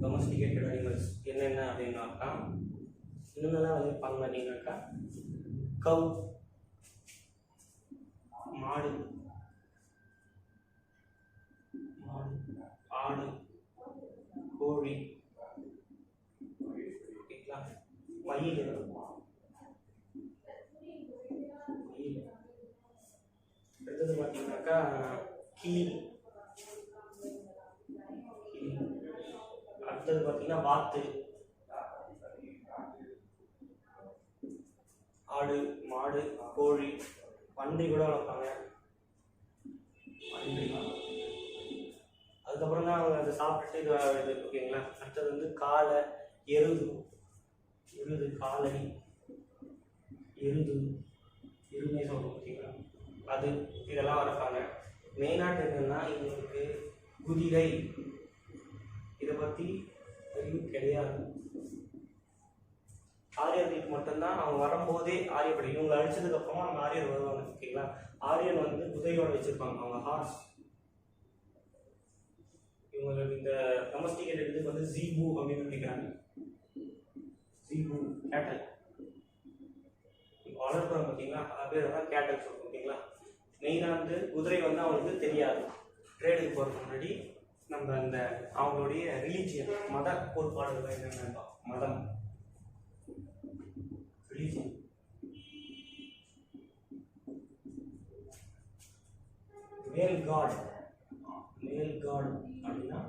Speaker 1: டொமஸ்டிகேட்டட் அனிமல்ஸ் என்னென்ன அப்படின்னாக்கா, என்னென்னலாம் வளர்ப்பாங்க அப்படின்னாக்கா, கவ், மாடு, ஆடு, கோழி, மயில், அடுத்தது பார்த்தீங்கன்னாக்கா கீழ். அடுத்தது பார்த்தீங்கன்னா வாத்து, ஆடு, மாடு, கோழி, பன்றி கூட வளர்ப்பாங்க. பன்றி. அதுக்கப்புறம் தான் அவங்க அதை சாப்பிட்டுட்டு இது ஓகேங்களா. அடுத்தது வந்து காளை, எருது, காளை, எருமை சொல்கிறோம் ஓகேங்களா, அது இதெல்லாம் வளர்ப்பாங்க. மெயினாக என்னன்னா இவங்களுக்கு குதிரை இதை பற்றி தெரியும் கிடையாது. ஆரியர் வீட்டு மட்டும்தான் அவங்க வரும்போதே ஆரியப்படி இவங்க அழிச்சதுக்கு அப்புறமா அவங்க ஆரியர் வருவாங்க ஓகேங்களா. ஆரியன் வந்து குதிரையோட வச்சிருப்பாங்க அவங்க ஹார்ஸ். இவங்களுக்கு இந்த டொமஸ்டிகேட்டட் இதுக்கு வந்து ஜீபு அப்படின்னு நினைக்கிறாங்க. ஜீபு கேட்டல் வளர்க்குறோம் பார்த்தீங்களா, அது பேர் தான் கேட்டல் சொல்லுவோம் ஓகேங்களா. மெயினாக வந்து குதிரை வந்து அவங்களுக்கு தெரியாது. ட்ரேடுக்கு போகிறதுக்கு முன்னாடி நம்ம அந்த அவங்களுடைய ரிலீஜியன் மத கோட்பாடுகள் என்னென்ன மதம் ரிலீஜியன் மேல் காட் அப்படின்னா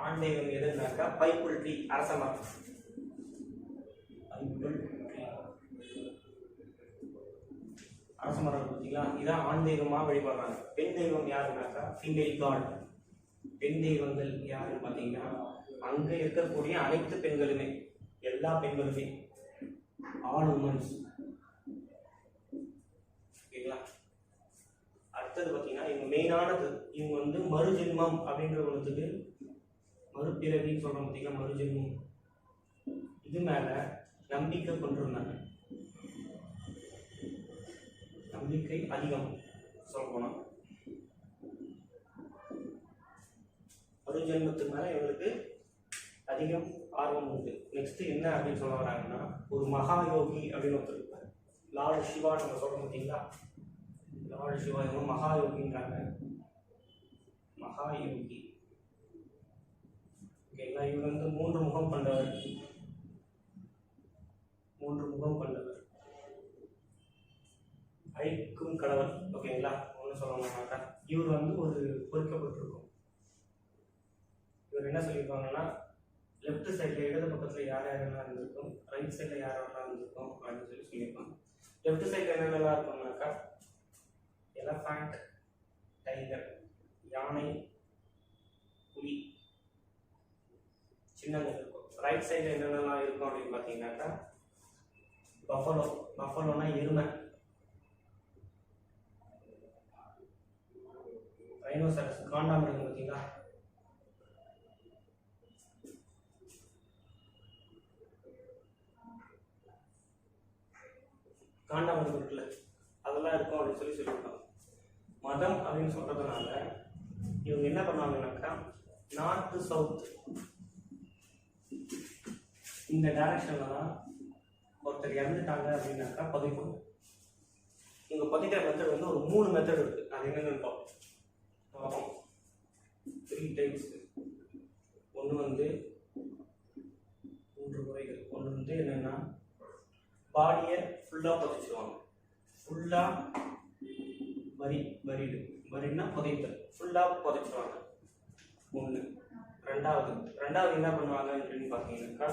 Speaker 1: ஆண் தெய்வம் எதுனாக்கா பைப்புள் ட்ரீ, அரச மரம். அரச மரம் பார்த்தீங்களா, இதான் ஆண் தெய்வமாக வழிபடுறாங்க. பெண் தெய்வம் யாருனாக்கா ஃபீமேல் காட். பெண் தெய்வங்கள் யாருன்னு பார்த்தீங்கன்னா அங்கே இருக்கக்கூடிய அனைத்து பெண்களுமே, எல்லா பெண்களுமே, ஆல் உமன்ஸ் ஓகேங்களா. அடுத்தது பார்த்தீங்கன்னா இவங்க மெயினானது, இவங்க வந்து மறுஜென்மம் அப்படின்ற ஒன்றுக்கு மறுபிறவின்னு சொல்கிறோம் பார்த்தீங்கன்னா, மறுஜென்மம் இது மேலே நம்பிக்கை கொண்டிருந்தாங்க. நம்பிக்கை அதிகம் சொல்ல போனால் மறுஜென்மத்துக்கு மேலே இவங்களுக்கு அதிகம் ஆர்வம் உண்டு. நெக்ஸ்ட் என்ன அப்படின்னு சொல்ல வராங்கன்னா, ஒரு மகா யோகி அப்படின்னு ஒருத்தர் இருப்பார். லார்டு சிவா நம்ம சொல்கிறோம் பார்த்தீங்களா, லார்டு சிவா இவங்க மகா யோகின்றாங்க. மகா யோகி ஓகேங்களா. இவர் வந்து 3 முகம் கொண்டவர். அழிக்கும் கடவுள் ஓகேங்களா. ஒன்றும் சொல்லணும்னாக்கா இவர் வந்து ஒரு பொறுக்கப்பட்டிருக்கும். இவர் என்ன சொல்லியிருப்பாங்கன்னா, லெஃப்ட் சைடில் இடது பக்கத்தில் யார் யாரெல்லாம் இருந்திருக்கும், ரைட் சைடில் யாரெல்லாம் இருந்திருக்கும் அப்படின்னு சொல்லியிருப்பாங்க. லெஃப்ட் சைடில் என்னென்னலாம் இருக்கும்னாக்கா எலஃபண்ட், டைகர், யானை, புலி, சின்னங்கள் இருக்கும். ரைட் சைடில் என்னென்னலாம் இருக்கும் அப்படின்னு பார்த்தீங்கன்னாக்கா பஃபலோனா எருமை, ரைனோசரஸ் காண்டாமிருகம் பார்த்தீங்களா, காண்டாமிருகம் இருக்குல்ல, அதெல்லாம் இருக்கும் அப்படின்னு சொல்லியிருக்காங்க. மதம் அப்படின்னு சொல்றதுனால இவங்க என்ன பண்ணுவாங்கன்னாக்கா நார்த்து சவுத் இந்த டைரக்ஷன்ல தான் ஒருத்தர் இறந்துட்டாங்க அப்படின்னாக்கா புதைக்கும். இவங்க புதைக்கிற மெத்தட் வந்து ஒரு 3 மெத்தட் இருக்கு. அது என்னன்னு பார்ப்போம். 3 டைப்ஸ். ஒன்று வந்து 3 முறைகள். ஒன்று வந்து என்னன்னா பாடியை ஃபுல்லாக புதைச்சிருவாங்க. ஃபுல்லாக வரின்னா புதைத்தல், ஃபுல்லாக புதைச்சிருவாங்க. ஒன்று. ரெண்டாவது என்ன பண்ணுவாங்க அப்படின்னு பார்த்தீங்கன்னாக்கா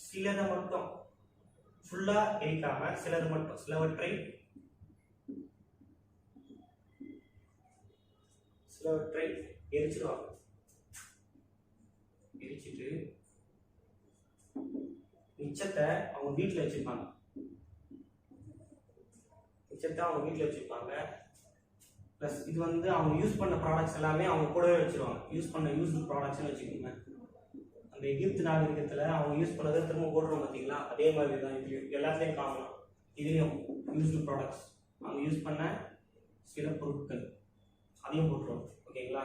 Speaker 1: சிலதை மட்டும் ஃபுல்லாக எரிக்காம சிலவற்றை எரிச்சிடுவாங்க. எரிச்சிட்டு மிச்சத்தை அவங்க வீட்டில் வச்சுருப்பாங்க. ப்ளஸ் இது வந்து அவங்க யூஸ் பண்ண ப்ராடக்ட்ஸ் எல்லாமே அவங்க கூடவே வச்சுருவாங்க. யூஸ்டு ப்ராடக்ட்ஸ்னு வச்சுக்கோங்க. அந்த எகிப்து நாகரிகத்தில் அவங்க யூஸ் பண்ணதை திரும்ப போடுறோம் பார்த்தீங்களா, அதே மாதிரி தான் இதுலையும் எல்லாத்துலேயும் காணலாம். இதுலேயும் யூஸ்டு ப்ராடக்ட்ஸ் அவங்க யூஸ் பண்ண சில பொருட்கள் அதையும் போட்டுருவோம் ஓகேங்களா.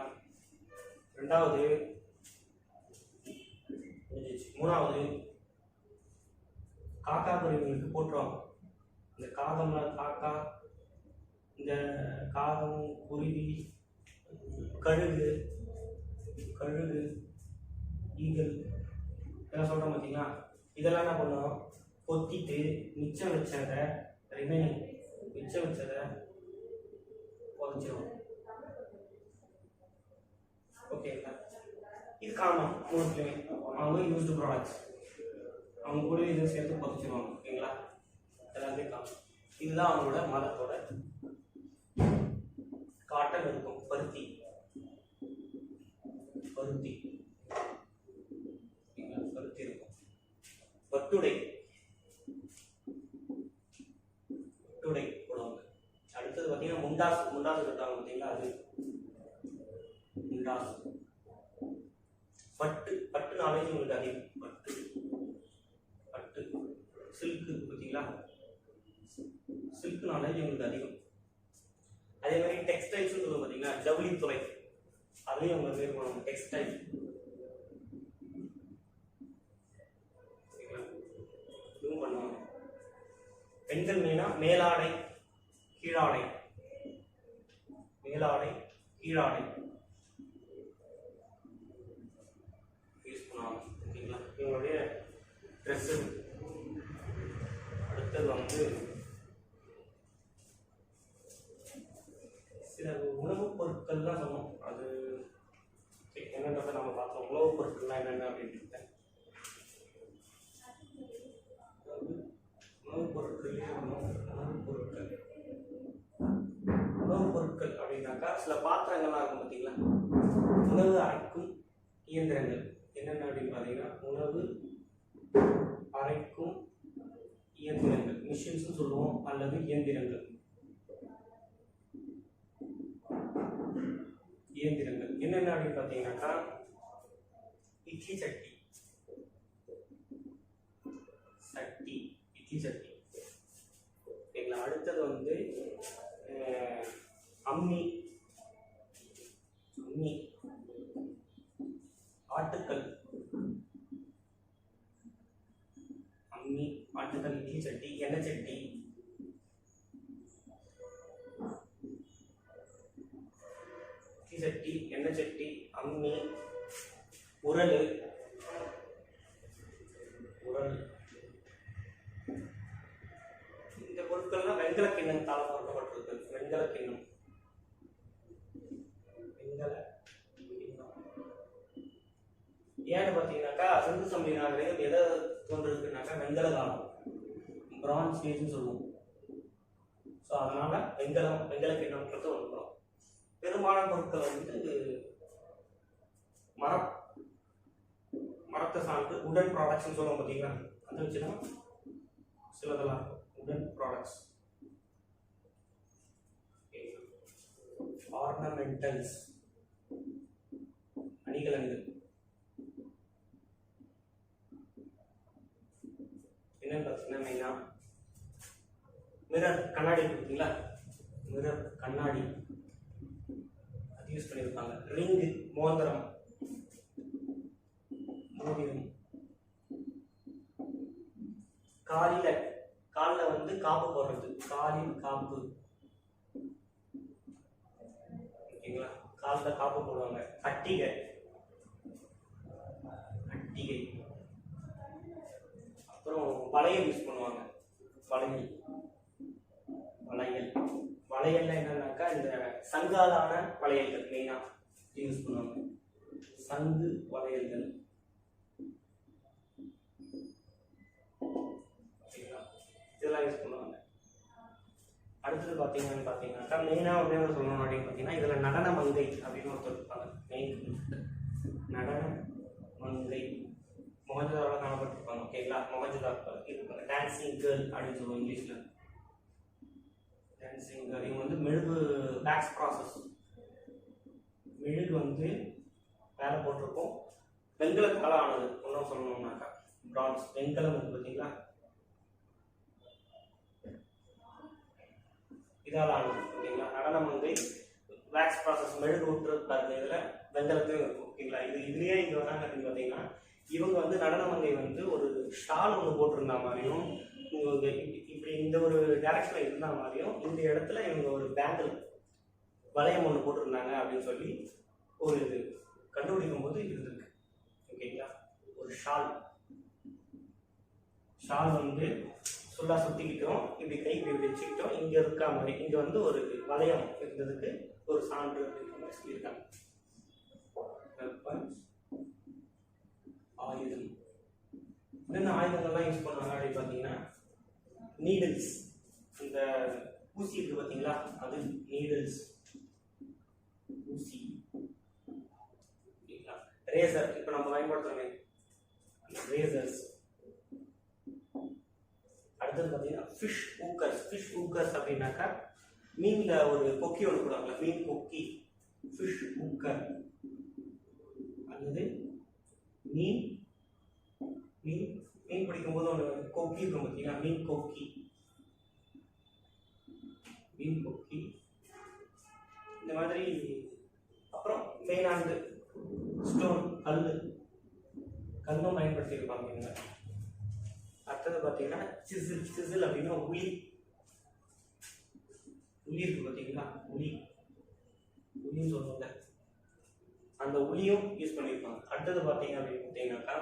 Speaker 1: மூணாவது காக்கா குருவிகளுக்கு போட்டுருவாங்க. இந்த காக்கா, இந்த காகம், குருவி, கழுகு, ஈகல் இதெல்லாம் சொல்கிறோம் பார்த்தீங்களா. இதெல்லாம் என்ன பண்ணுவோம், கொத்திட்டு மிச்சம் வச்சதை ரிமைனிங் மிச்சம் வச்சதை புதைச்சிரும். ஓகேங்களா? இது காமன் மோஸ்ட்லி அவங்க யூஸ்டு ப்ராடக்ட்ஸ் அவங்க கூட இதை சேர்த்து புதைச்சிருவாங்க. ஓகேங்களா? எல்லாத்தையும் காமன். இதுதான் அவங்களோட மதத்தோட. காட்டன் இருக்கும், பருத்தி பருத்தி பருத்தி இருக்கும். பட்டுடை பட்டுடை போடுவாங்க. அடுத்தது பார்த்தீங்கன்னா முண்டாசு. முண்டாசு கட்டுவாங்க பார்த்தீங்களா? அது முண்டாசு. பட்டு பட்டு நாலேஜ் உங்களுக்கு அதிகம். பட்டு பட்டு சில்க்கு பார்த்தீங்களா? சில்க் நாலேஜ் உங்களுக்கு அதிகம். அதே மாதிரி டெக்ஸ்டைல்ஸ் சொல்லுவோம் பார்த்தீங்கன்னா, ஜவுளித்துறை. அதையும் அவங்க பேர் பண்ணுவாங்க டெக்ஸ்டைல். இதுவும் பண்ணுவாங்க. பெண்கள் மெயினா மேலாடை கீழாடை, மேலாடை கீழாடை யூஸ் பண்ணுவாங்க. ஓகேங்களா? இவங்களுடைய ட்ரெஸ்ஸு. அடுத்தது வந்து சில உணவுப் பொருட்கள்லாம் சொன்னோம். அது என்னன்றதை நம்ம பார்த்தோம். உணவுப் பொருட்கள்லாம் என்னென்ன அப்படின்ட்டு. உணவுப் பொருட்கள் உணவுப் பொருட்கள் அப்படின்னாக்கா சில பாத்திரங்கள்லாம் இருக்கும் பார்த்தீங்களா? உணவு அரைக்கும் இயந்திரங்கள் என்னென்ன அப்படின்னு பார்த்தீங்கன்னா, உணவு அரைக்கும் இயந்திரங்கள், மிஷின்ஸ் சொல்லுவோம், அல்லது இயந்திரங்கள். இயந்திரங்கள் என்னென்ன அப்படின்னு பார்த்தீங்கன்னாக்கா, இட்லி சட்டி இட்லி சட்டி. ஓகேங்களா? அடுத்தது வந்து அம்மி ஆட்டுக்கல். அம்மி ஆட்டுக்கல், இட்லி சட்டி, எண்ணெய் சட்டி, சட்டி, எண்ணெய் சட்டி, அம்மி, உரல். இந்த பொருட்கள்லாம் வெண்கல கிண்ணத்தால் பொருட்பட்டிருக்கு. வெண்கல கிண்ணம் ஏன்னு பார்த்தீங்கன்னாக்கா, சிந்து சமவெளி நாகரிகம் எதை தோன்றிருக்குனாக்கா வெண்கல காலம், பிரான்ஸ் ஏஜ்னு சொல்லுவோம். ஸோ அதனால வெண்கல கிண்ணம்ன்றது வந்துடும். பெரும்பாலான பொருட்கள் வந்து மரத்தை சார்ந்து உடன் ப்ராடக்ட்ஸ்னு சொல்லுவோம் பார்த்தீங்களா? அதை வச்சுதான் சிலதெல்லாம் உடன் ப்ராடக்ட்ஸ். ஆர்னமெண்டல்ஸ் அணிகலன்கள் என்னன்னு பார்த்தீங்கன்னா, மெயினா மிரர் கண்ணாடி பார்த்தீங்களா? மிரர் கண்ணாடி யூஸ் பண்ணியிருப்பாங்க. ரிங் மோதிரம், காலில் வந்து காப்பு போடுறது, காலில் காப்பு. ஓகேங்களா? காலில் காப்பு போடுவாங்க. கட்டிகை அப்புறம் வளையல் யூஸ் பண்ணுவாங்க. வளையல்ல என்னன்னாக்கா, இந்த சங்காலான வளையல்கள் மெயினா யூஸ் பண்ணுவாங்க. சங்கு வளையல்கள். இதெல்லாம் யூஸ் பண்ணுவாங்க. அடுத்தது பார்த்தீங்கன்னாக்கா, மெயினாக வந்து சொல்லணும் அப்படின்னு பார்த்தீங்கன்னா, இதில் நடன மங்கை அப்படின்னு ஒருத்தர் இருப்பாங்க. மெயின் நடன மங்கை மொஹஞ்சதாரோவில் காணப்பட்டிருப்பாங்க. ஓகேங்களா? மொஹஞ்சதாரோ இருப்பாங்க. டான்சிங் கேர்ள் அப்படின்னு சொல்லுவோம் இங்கிலீஷில். Dancing girl. இவங்க வந்து மெழுகு வேக்ஸ் ப்ராசஸ், மெழுகு வந்து வேலை போட்டிருக்கோம். வெண்கலத்தால் ஆனது. ஒன்றும் சொல்லணும்னாக்கா பிரான்ஸ் வெண்கலம் இருக்கு பார்த்தீங்களா? இதால் ஆனது. ஓகேங்களா? நடனம் வந்து வேக்ஸ் ப்ராசஸ், மெழுகு விட்டு பாருங்க. இதில் வெண்கலத்தையும் இருக்கும். ஓகேங்களா? இதுலேயே இங்கே வராங்க அப்படின்னு பார்த்தீங்கன்னா, இவங்க வந்து நடனமங்கை வந்து ஒரு ஷால் ஒன்று போட்டிருந்த மாதிரியும், இப்படி இந்த ஒரு டைரக்ஷனில் இருந்த மாதிரியும், இந்த இடத்துல இவங்க ஒரு பேங்கிள் வளையம் ஒன்று போட்டிருந்தாங்க அப்படின்னு சொல்லி ஒரு இது கண்டுபிடிக்கும் போது இருந்திருக்கு. ஓகேங்களா? ஒரு ஷால் ஷால் வந்து ஃபுல்லா சுத்திக்கிட்டோம், இப்படி கை இப்படி வச்சுக்கிட்டோம், இங்க இருக்கிற மாதிரி இங்க வந்து ஒரு வளையம் இருந்ததுக்கு ஒரு சான்று அப்படின்ற மாதிரி சொல்லியிருக்காங்க. ஆயுதம் என்னென்ன ஆயுதங்கள்லாம் யூஸ் பண்ணுவாங்க அப்படின்னு பார்த்தீங்கன்னா, நீடில்ஸ், இந்த ஊசி இருக்கு பார்த்தீங்களா, அது நீடில்ஸ் ஊசி. ரேசர், இப்போ நம்ம பயன்படுத்துறோமே ரேசர்ஸ். அடுத்தது பார்த்தீங்கன்னா ஃபிஷ் ஹூக்கர்ஸ். ஃபிஷ் ஹூக்கர்ஸ் அப்படின்னாக்கா மீன்ல ஒரு கொக்கி ஒன்று போடுவாங்களா, மீன் கொக்கி, ஃபிஷ் ஹூக்கர். அல்லது மீன் மீன் மீன் பிடிக்கும் போது ஒன்று கொக்கி இருக்கும் பார்த்தீங்கன்னா, மீன் கொக்கி, மீன் கொக்கி இந்த மாதிரி. அப்புறம் மெயினானது ஸ்டோன், கல்லும் பயன்படுத்தியிருப்பாங்க இவங்க. அடுத்தது பார்த்தீங்கன்னா சிசில். சிசில் அப்படின்னா உளி இருக்கு பார்த்தீங்களா, உளின்னு சொல்லுவாங்க, அந்த உளியும் யூஸ் பண்ணியிருப்பாங்க. அடுத்தது பார்த்தீங்க அப்படின்னு பார்த்தீங்கன்னாக்கா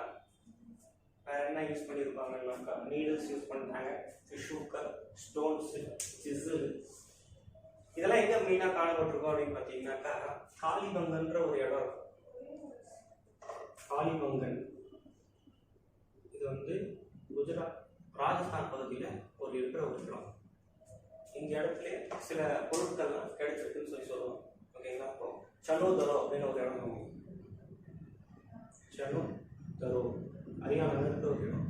Speaker 1: வேற என்ன யூஸ் பண்ணியிருப்பாங்கன்னாக்கா, நீடில்ஸ் யூஸ் பண்ணிட்டாங்க, ஃபிஷ் ஹூக்கர், ஸ்டோன்ஸ், சிசில். இதெல்லாம் எங்க மெயினாக காணப்பட்டிருக்கோம் அப்படின்னு பார்த்தீங்கன்னாக்கா, காளிபங்கன்ற ஒரு இடம் இருக்கும். காளிபங்கன் இது வந்து குஜராத், ராஜஸ்தான் பகுதியில் ஒரு இருக்கிற ஒரு இடம். இந்த இடத்துல சில பொருட்கள்லாம் கிடைச்சிருக்குன்னு சொல்லுவோம். ஓகேங்களா. அப்போ சனோதரோ அப்படின்னு ஒரு இடம் இருக்கும். சனோதரோ ஹரியானாவில் இருக்கிற ஒரு இடம்.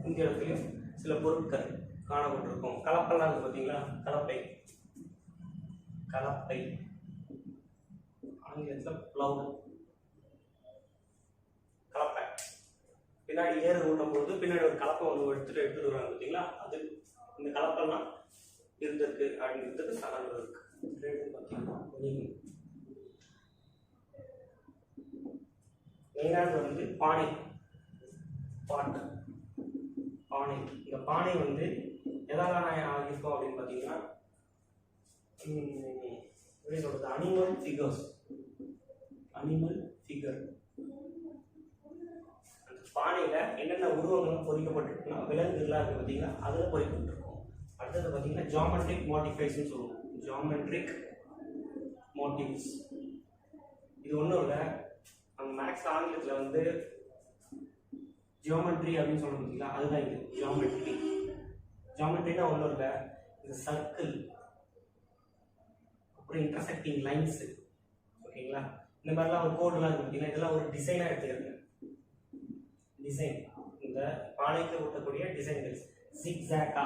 Speaker 1: இந்த இடத்துலையும் சில பொருட்கள் காணப்பட்டிருக்கும். கலப்பெல்லாம் இருக்கு பார்த்தீங்களா, கலப்பை ஆங்கிலத்தில் பிளவு. கலப்பை பின்னாடி ஏறு ஊட்டும் போது பின்னாடி ஒரு கலப்பை ஒன்று எடுத்துட்டு வருவாங்க பார்த்தீங்களா, அது இந்த கலப்பெல்லாம் இருந்திருக்கு அப்படிங்கிறதுக்கு சான்று இருக்கு. பார்த்தீங்கன்னா மெயினானது வந்து பானை. இந்த பானை வந்து எதால ஆகியிருக்கோம் அப்படின்னு பார்த்தீங்கன்னா, எப்படி சொல்றது, அனிமல் ஃபிகர். அந்த பானையில என்னென்ன உருவங்களும் பொறிக்கப்பட்டிருக்குன்னா, விலங்குகள்லாம் இருக்கு பார்த்தீங்கன்னா, அதில் பொறிக்கப்பட்டிருக்கும். அடுத்தது பார்த்தீங்கன்னா ஜியாமெட்ரிக் மோட்டிஃபைஸ்ன்னு சொல்லுவோம். ஜியாமெட்ரிக் மோட்டிவ்ஸ் இது ஒன்றும் இல்லை, நம்ம மேக்ஸ் ஆங்கிலத்தில் வந்து ஜியோமெட்ரி அப்படின்னு சொல்ல பார்த்தீங்களா, அதுதான் இது ஜியாமெட்ரினா ஒன்றும் இல்லை, இந்த சர்க்கிள், அப்புறம் இன்டர்செக்டிங் லைன்ஸ். ஓகேங்களா. இந்த மாதிரிலாம் ஒரு கோடெலாம் இருக்கு பார்த்தீங்கன்னா, இதெல்லாம் ஒரு டிசைனாக எடுத்துக்கிறேங்க. டிசைன், இந்த பானைக்கு ஊட்டக்கூடிய டிசைன்கள், ஜிக்ஸாக்கா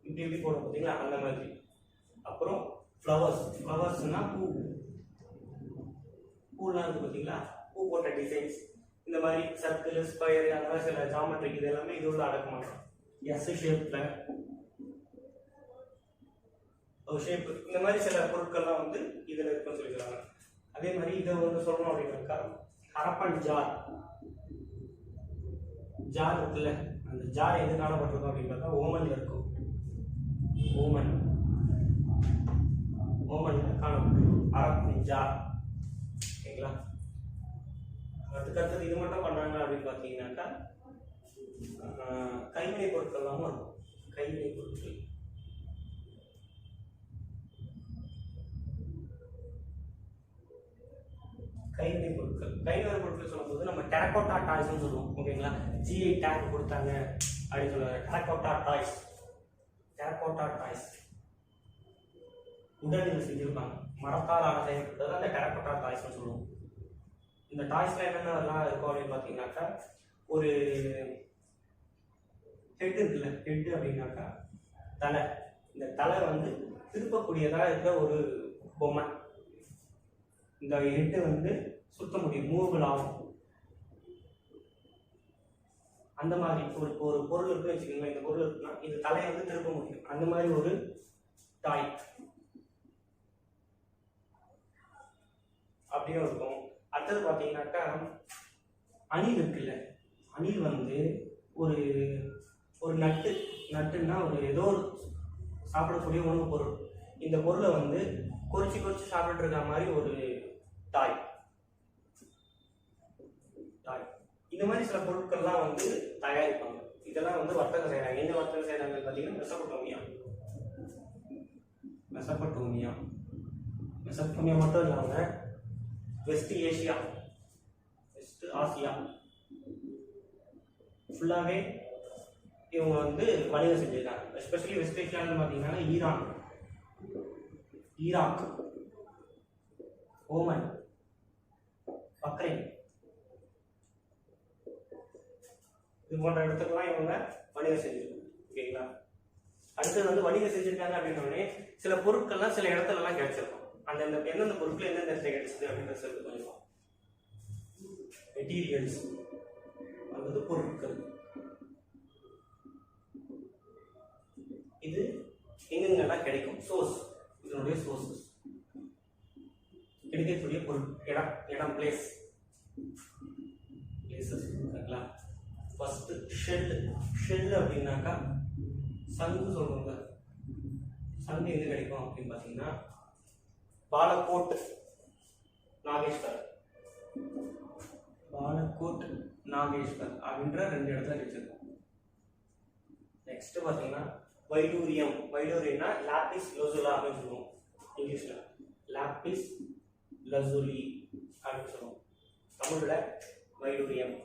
Speaker 1: இப்படி போடும் பார்த்தீங்களா, அந்த மாதிரி. அப்புறம் ஃப்ளவர்ஸ்னா பூலாம் இருக்கு பார்த்தீங்களா, பூ போட்ட டிசைன்ஸ். இந்த மாதிரி சர்க்கிள், ஸ்கொயர், அந்த மாதிரி சில ஜியாமெட்ரிக் இது எல்லாமே இது உள்ள அடக்க மாட்டோம். எஸ் ஷேப்ல ஒரு ஷேப், இந்த மாதிரி சில பொருட்கள்லாம் வந்து இதில் இருக்குன்னு சொல்லிக்கிறாங்க. அதே மாதிரி இதை வந்து சொல்லணும் அப்படின்னாக்கா, ஹரப்பன் ஜார் இருக்குல்ல, அந்த ஜார் எது காணப்பட்டிருக்கும் அப்படின்னு பார்த்தா ஓமன்ல இருக்கும். ஓமன்ல காணப்பட்டிருக்கும் ஹரப்பன் ஜார். ஓகேங்களா. அதுக்கடுத்தது இது மட்டும் பண்ணாங்க அப்படின்னு பார்த்தீங்கன்னாக்கா, கைவினை பொருட்கள்லாம் இருக்கும். கைவினை பொருட்கள் சொல்லும்போது நம்ம டெரகோட்டா டாய்ஸ்ன்னு சொல்லுவோம். ஓகேங்களா. ஜிஐ டேக் கொடுத்தாங்க அப்படின்னு சொல்லுவாங்க. டெரகோட்டா டாய்ஸ் உடலில் செஞ்சிருப்பாங்க, மரத்தால் ஆன செய்யப்பட்டது அந்த டெரகோட்டா டாய்ஸ்ன்னு சொல்லுவோம். இந்த டாய்ஸ்ல என்னென்னலாம் இருக்கும் அப்படின்னு பார்த்தீங்கன்னாக்கா, ஒரு ஹெட் இருக்குல்ல, ஹெட் அப்படின்னாக்கா தலை. இந்த தலை வந்து திருப்பக்கூடியதாக இருக்கிற ஒரு பொம்மை. இந்த ஹெட்டு வந்து சுத்த முடியும், மூவபிள் ஆகும். அந்த மாதிரி ஒரு பொருள் இருக்குன்னு வச்சுக்கோங்க. இந்த பொருள் இருக்குன்னா இந்த தலையை வந்து திருப்ப முடியும். அந்த மாதிரி ஒரு டாய் அப்படியும் இருக்கும். அடுத்தது பார்த்தீங்கன்னாக்கா, அணில் இருக்குல்ல, அணில் வந்து ஒரு நட்டுன்னா ஒரு ஏதோ ஒரு சாப்பிடக்கூடிய உணவு பொருள். இந்த பொருளை வந்து கொறிச்சு சாப்பிட்டு இருக்க மாதிரி ஒரு டாய். இந்த மாதிரி சில பொருட்கள்லாம் வந்து தயாரிப்பாங்க. இதெல்லாம் வந்து வர்த்தகம் செய்கிறாங்க. எந்த வர்த்தகம் செய்கிறாங்க பார்த்தீங்கன்னா மெசபடோமியா மட்டும் இல்லாமல் வெஸ்ட் ஆசியா ஃபுல்லாகவே இவங்க வந்து வணிகம் செஞ்சுருக்காங்க. எஸ்பெஷலி வெஸ்ட் ஏஷியான்னு பார்த்தீங்கன்னா ஈராக், ஓமன், பக்ரைன் இது போன்ற இடத்துக்குலாம் இவங்க வணிகம் செஞ்சிருக்காங்க. ஓகேங்களா? அடுத்தது வந்து வணிகம் செஞ்சிருக்காங்க அப்படின்னோடனே சில பொருட்கள்லாம் சில இடத்துலலாம் கிடைச்சிருக்கும். அந்த எந்தெந்த பொருட்கள் எந்தெந்த இடத்துல கிடைச்சது அப்படின்றது சொல்லிட்டு கொஞ்சம் மெட்டீரியல்ஸ் அல்லது பொருட்கள் இது எங்கெங்கெல்லாம் கிடைக்கும், சோர்ஸ், இதனுடைய சோர்சஸ், கிடைக்கக்கூடிய பொருள், இடம் பிளேசஸ். ஓகேங்களா? ஃபர்ஸ்ட் ஷெல் அப்படின்னாக்கா சங்கு சொல்லுவாங்க. சங்கு எங்க கிடைக்கும் அப்படின்னு பார்த்தீங்கன்னா பாலக்கோட், நாகேஸ்வர் அப்படின்ற 2 இடத்துல கிடைச்சிருக்கும். நெக்ஸ்ட் பார்த்தீங்கன்னா வைடூரியம்னா லாபிஸ் லோசுலா அப்படின்னு சொல்லுவோம். இங்கிலீஷ்ல லாபிஸ் லசுலி அப்படின்னு சொல்லுவோம். தமிழ்ல வைடூரியம்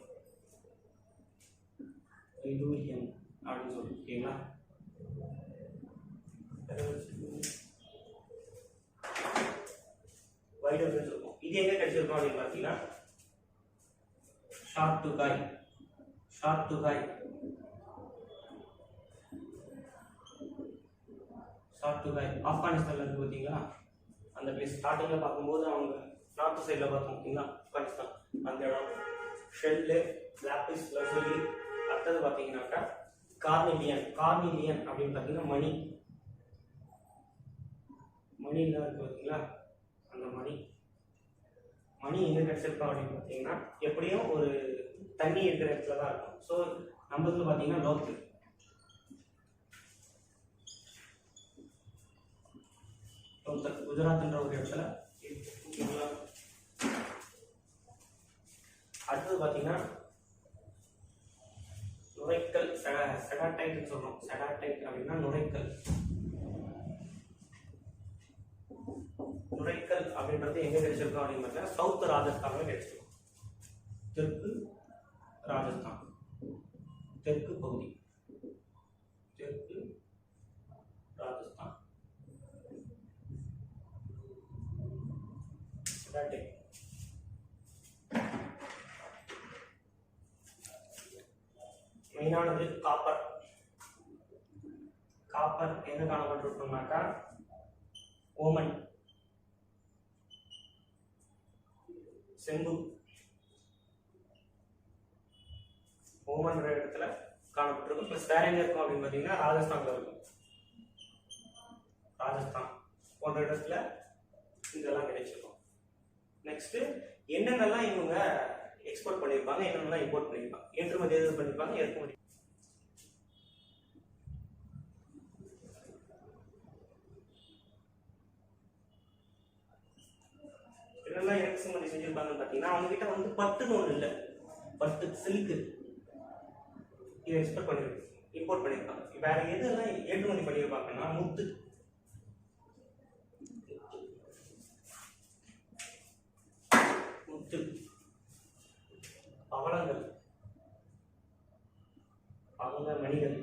Speaker 1: அப்படின்னு சொல்லுவோம். ஓகேங்களா? வைடூரியம் சொல்லுவோம். இது எங்க கிடைச்சிருக்கோம் அப்படின்னு பார்த்தீங்கன்னா ஷார்ட் டுகாய் ஆப்கானிஸ்தான்ல இருக்கு பார்த்தீங்களா? அந்த பிளேஸ் ஸ்டார்டிங்ல பார்க்கும்போது அவங்க நார்த் சைட்ல பார்த்தோம் பார்த்தீங்களா? ஆப்கானிஸ்தான் அந்த இடம். Shell, lapis lazuli. அடுத்தது பார்த்தீங்கன்னாக்கா கார்னிலியன் அப்படின்னு பார்த்தீங்கன்னா மணிலாம் இருக்கு பார்த்தீங்களா? அந்த மணி எங்க கிடைச்சிருக்கோம் அப்படின்னு பார்த்தீங்கன்னா எப்படியும் ஒரு தண்ணி இருக்கிற இடத்துல தான் இருக்கும். ஸோ நம்ம இதில் பார்த்தீங்கன்னா லோக்கல். குஜராத்ன்ற ஒரு இடத்துல. அடுத்தது பார்த்தீங்கன்னா நுரைக்கல், செடாடைட்னு சொல்றோம். செடாடைட் அப்படின்னா நுரைக்கல் அப்படின்றது எங்க கிடைச்சிருக்கோம் அப்படின்னு பார்த்தீங்கன்னா சவுத் ராஜஸ்தான்ல கிடைச்சிருக்கும். தெற்கு ராஜஸ்தான், தெற்கு பகுதி, தெற்கு ராஜஸ்தான். மெயினானது காப்பர் எங்க காணப்பட்டிருக்கோம்னாக்கா ஓமன், செம்பு ஓமன்ற இடத்துல காணப்பட்டிருக்கும். பிளஸ் வேற எங்க இருக்கும் அப்படின்னு பார்த்தீங்கன்னா ராஜஸ்தான்ல இருக்கும். ராஜஸ்தான் போன்ற இடத்துல இதெல்லாம் கிடைச்சிருக்கும். நெக்ஸ்ட் என்னென்னலாம் இவங்க எக்ஸ்போர்ட் பண்ணியிருப்பாங்க, என்னென்னலாம் இம்போர்ட் பண்ணியிருப்பாங்க, ஏற்றுமதி எது பண்ணியிருப்பாங்க, இறக்குமதி. என்னெல்லாம் இறக்குமதி செஞ்சிருப்பாங்கன்னு பார்த்தீங்கன்னா அவங்க கிட்ட வந்து பட்டுன்னு ஒன்று இல்லை, பட்டு சில்க்கு இதை எக்ஸ்போர்ட் பண்ணிருப்பாங்க, இம்போர்ட் பண்ணியிருப்பாங்க. வேற எதெல்லாம் ஏற்றுமதி பண்ணியிருப்பாங்கன்னா முத்து, பவளங்கள், பவள மணிகள்,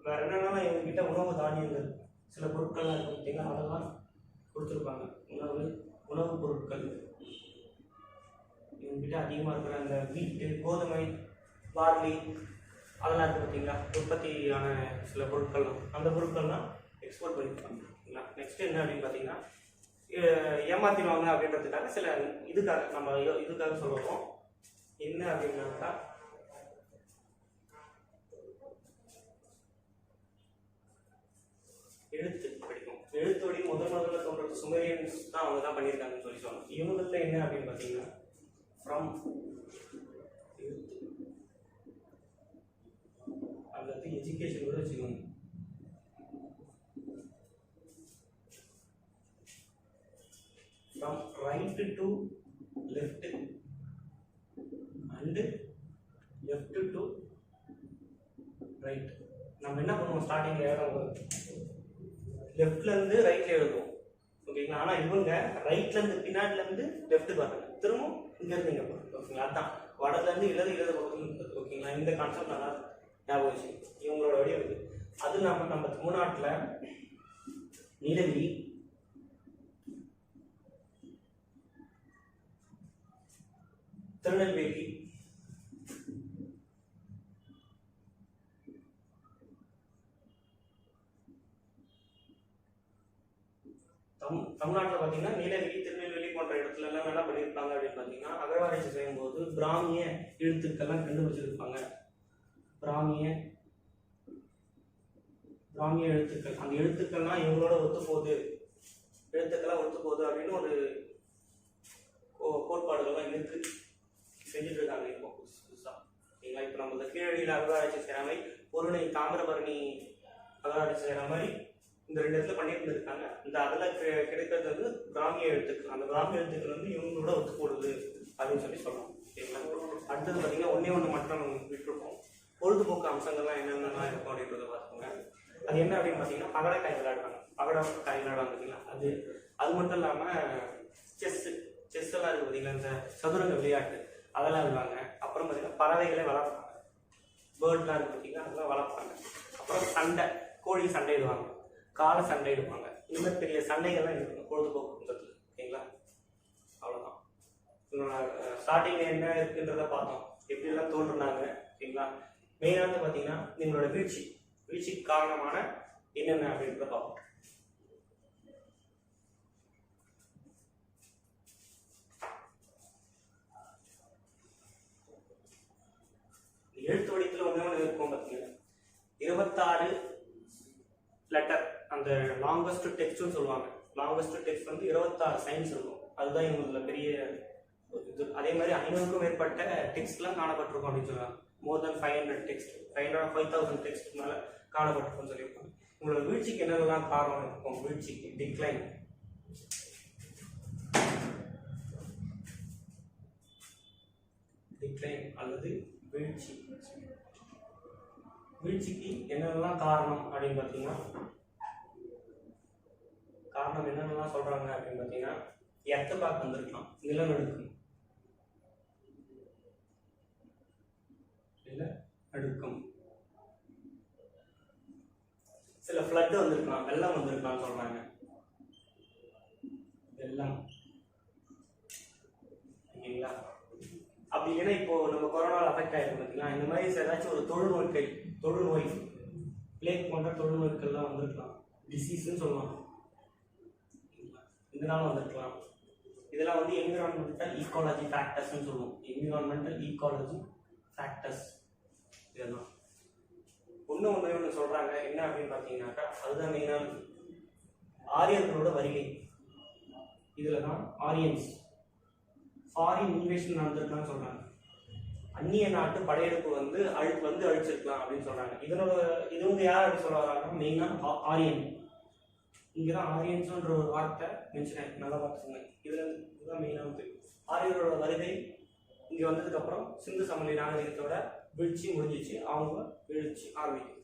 Speaker 1: வேற என்னன்னா இவங்க கிட்ட உணவு தானியங்கள் சில பொருட்கள்லாம் இருக்கும் பார்த்தீங்கன்னா அதெல்லாம் கொடுத்துருப்பாங்க. உணவு பொருட்கள் இவங்ககிட்ட அதிகமாக இருக்கிற அந்த வீட்டு, கோதுமை, பார்லி அதெல்லாம் இருக்கு பார்த்தீங்களா? உற்பத்தியான சில பொருட்கள்லாம், அந்த பொருட்கள்லாம் எக்ஸ்போர்ட் பண்ணியிருப்பாங்க. நெக்ஸ்ட் என்ன அப்படின்னு பார்த்தீங்கன்னா ஏமாத்திடுவாங்க அப்படின்றதுக்காக சில இதுக்காக சொல்லுவோம். என்ன அப்படின்னாக்கா எழுத்து படிக்கும். எழுத்தோடி முதல்ல தோன்றது சுமேரியன்ஸ் தான், அவங்க தான் பண்ணியிருக்காங்கன்னு சொல்லி சொல்லணும். இவங்கள்ட்ட என்ன அப்படின்னு பார்த்தீங்கன்னா ஃப்ரம் எழுத்து அல்லது எஜுகேஷன் கூட வச்சுக்கோங்க. From writing to left and left to right. நம்ம என்ன பண்ணுவோம், ஸ்டார்டிங்ல எழுதும்போது லெஃப்ட்ல இருந்து ரைட்ல எழுதுவோம், ஓகேங்களா. ஆனா இவங்க ரைட்ல இருந்து பின்னாடில இருந்து லெஃப்ட் பாருங்க, திரும்ப இங்க இருந்து இங்க போறோம், ஓகேங்களா. அதான் வடல இருந்து இடது பக்கத்துல, ஓகேங்களா. இந்த கான்செப்ட் நல்லா ஞாபகம் வச்சு இவங்களோட வழி இருக்கு. அது இல்லாம நம்ம தமிழ்நாட்டுல நீலகிரி, திருநெல்வேலி, தமிழ்நாட்டில் பார்த்தீங்கன்னா நீலகிரி, திருநெல்வேலி போன்ற இடத்துல எல்லாம் என்ன பண்ணியிருப்பாங்க அப்படின்னு பார்த்தீங்கன்னா, அகழ்வாராய்ச்சி செய்யும்போது பிராமிய எழுத்துக்கள்லாம் கண்டுபிடிச்சிருப்பாங்க. பிராமிய எழுத்துக்கள், அந்த எழுத்துக்கள்லாம் இவங்களோட ஒத்து போகுது அப்படின்னு ஒரு கோட்பாடுகள்லாம் இருக்கு, செஞ்சுட்டு இருக்காங்க இப்போ புதுசா, சரிங்களா. இப்போ நம்ம இந்த கீழடியில் அகழ்வாராய்ச்சி செய்கிற மாதிரி, பொருணை தாமிரபரணி அகழ்வாராய்ச்சி செய்கிற மாதிரி இந்த 2 இடத்துல பண்ணிட்டு இருக்காங்க. இந்த அதில் கிடைக்கிறது வந்து பிராமிய எழுத்துக்கள். அந்த பிராமிய எழுத்துக்கள் வந்து இவங்களோட ஒத்து போடுது அப்படின்னு சொல்லலாம், சரிங்களா. அடுத்தது பார்த்தீங்கன்னா ஒன்று மட்டும் விட்டுருக்கோம், பொழுதுபோக்கு அம்சங்கள்லாம் என்னென்னலாம் இருக்கும் அப்படின்றத பார்த்துக்கோங்க. அது என்ன அப்படின்னு பார்த்தீங்கன்னா, பகடைக்காய் விளையாடுவாங்க, பார்த்தீங்களா. அது மட்டும் இல்லாமல் செஸ் எல்லாம் இருக்குது பார்த்தீங்களா, இந்த சதுரங்க விளையாட்டு அதெல்லாம் விளையாடுவாங்க. அப்புறம் பார்த்தீங்கன்னா பறவைகளை வளர்ப்பாங்க, பேர்ட்லாம் இருக்குது பார்த்தீங்கன்னா அதெல்லாம் வளர்ப்பாங்க. அப்புறம் கோழி சண்டையிடுவாங்க, காலை சண்டையிடுவாங்க. இந்த மாதிரி பெரிய சண்டைகள்லாம் இருக்கும் பொழுதுபோக்குன்றதுல, ஓகேங்களா. அவ்வளோதான். ஸ்டார்டிங்ல என்ன இருக்குன்றத பார்த்தோம், எப்படிலாம் தோன்றுனாங்க, ஓகேங்களா. மெயினாக பார்த்தீங்கன்னா நீங்களோட வீழ்ச்சிக்கு காரணமான என்னென்ன அப்படின்றத பார்ப்போம். எழுத்து வடிவத்தில் ஒன்று இருக்கும் பார்த்தீங்கன்னா, 26 லெட்டர், அந்த லாங்கஸ்ட் டெக்ஸ்ட்னு சொல்லுவாங்க. லாங்கஸ்ட் டெக்ஸ்ட் வந்து 26 சைன்ஸ் இருக்கும், அதுதான் இவங்கள பெரிய இது. அதே மாதிரி 500க்கும் மேற்பட்ட டெக்ஸ்ட்லாம் காணப்பட்டிருக்கும் அப்படின்னு சொல்லுவாங்க. மோர் தென் 500 டெக்ஸ்ட், 5,000 டெக்ஸ்ட் மேல காணப்பட்டிருக்கும்னு சொல்லியிருப்பாங்க. உங்களோட வீழ்ச்சிக்கு என்னெல்லாம் காரணம் இருக்கும், வீழ்ச்சிக்கு டிக்ளைன், அல்லது வீழ்ச்சிக்கு என்னென்னலாம் காரணம் அப்படின்னு பார்த்தீங்கன்னா, காரணம் என்னென்னலாம் சொல்றாங்க அப்படின்னு பார்த்தீங்கன்னா, எர்த்குவேக் வந்திருக்கலாம், நிலநடுக்கம், சில ஃப்ளட் வந்திருக்கலாம், வெள்ளம் வந்திருக்கலாம்னு சொல்றாங்க. வெள்ளம், ஓகேங்களா. அப்படி இல்லைன்னா இப்போ நம்ம கொரோனாவில் அஃபெக்ட் ஆகிருக்கு பார்த்தீங்கன்னா, இந்த மாதிரி ஏதாச்சும் ஒரு தொழுநோய் பிளேக் போன்ற தொழுநோய்கள்லாம் வந்திருக்கலாம், டிசீஸ்ன்னு சொல்லலாம், இதனால வந்திருக்கலாம். இதெல்லாம் வந்து என்விரான்மெண்டல் ஈக்காலஜி ஃபேக்டர்ஸ்ன்னு சொல்லுவோம். என்விரான்மெண்டல் ஈக்காலஜி ஃபேக்டர்ஸ் இதெல்லாம். ஒன்று சொல்றாங்க என்ன அப்படின்னு பார்த்தீங்கன்னாக்கா, அதுதான் மெயினான ஆரியர்களோட வருகை. இதில் தான் ஆரியன்ஸ் ஃபாரின் இன்வேஷன் நடந்திருக்கான்னு சொல்றாங்க. அந்நிய நாட்டு படையெடுப்பு வந்து அழிச்சிருக்கலாம் அப்படின்னு சொல்றாங்க. இது வந்து யார் அப்படி சொல்ல வராங்கன்னா, மெயினாக ஆரியன். இங்கதான் ஆரியன்ஸ்ன்ற ஒரு வார்த்தை மென்ஷன் ஆயிருக்கு, நல்லா பார்த்துக்கோங்க. இதுதான் மெயினாக ஆரியர்களோட வருகை. இங்க வந்ததுக்கு அப்புறம் சிந்து சமவெளி நாகரிகத்தோட வீழ்ச்சி முடிஞ்சிச்சு, அவங்க வீழ்ச்சி ஆரம்பிக்கும்.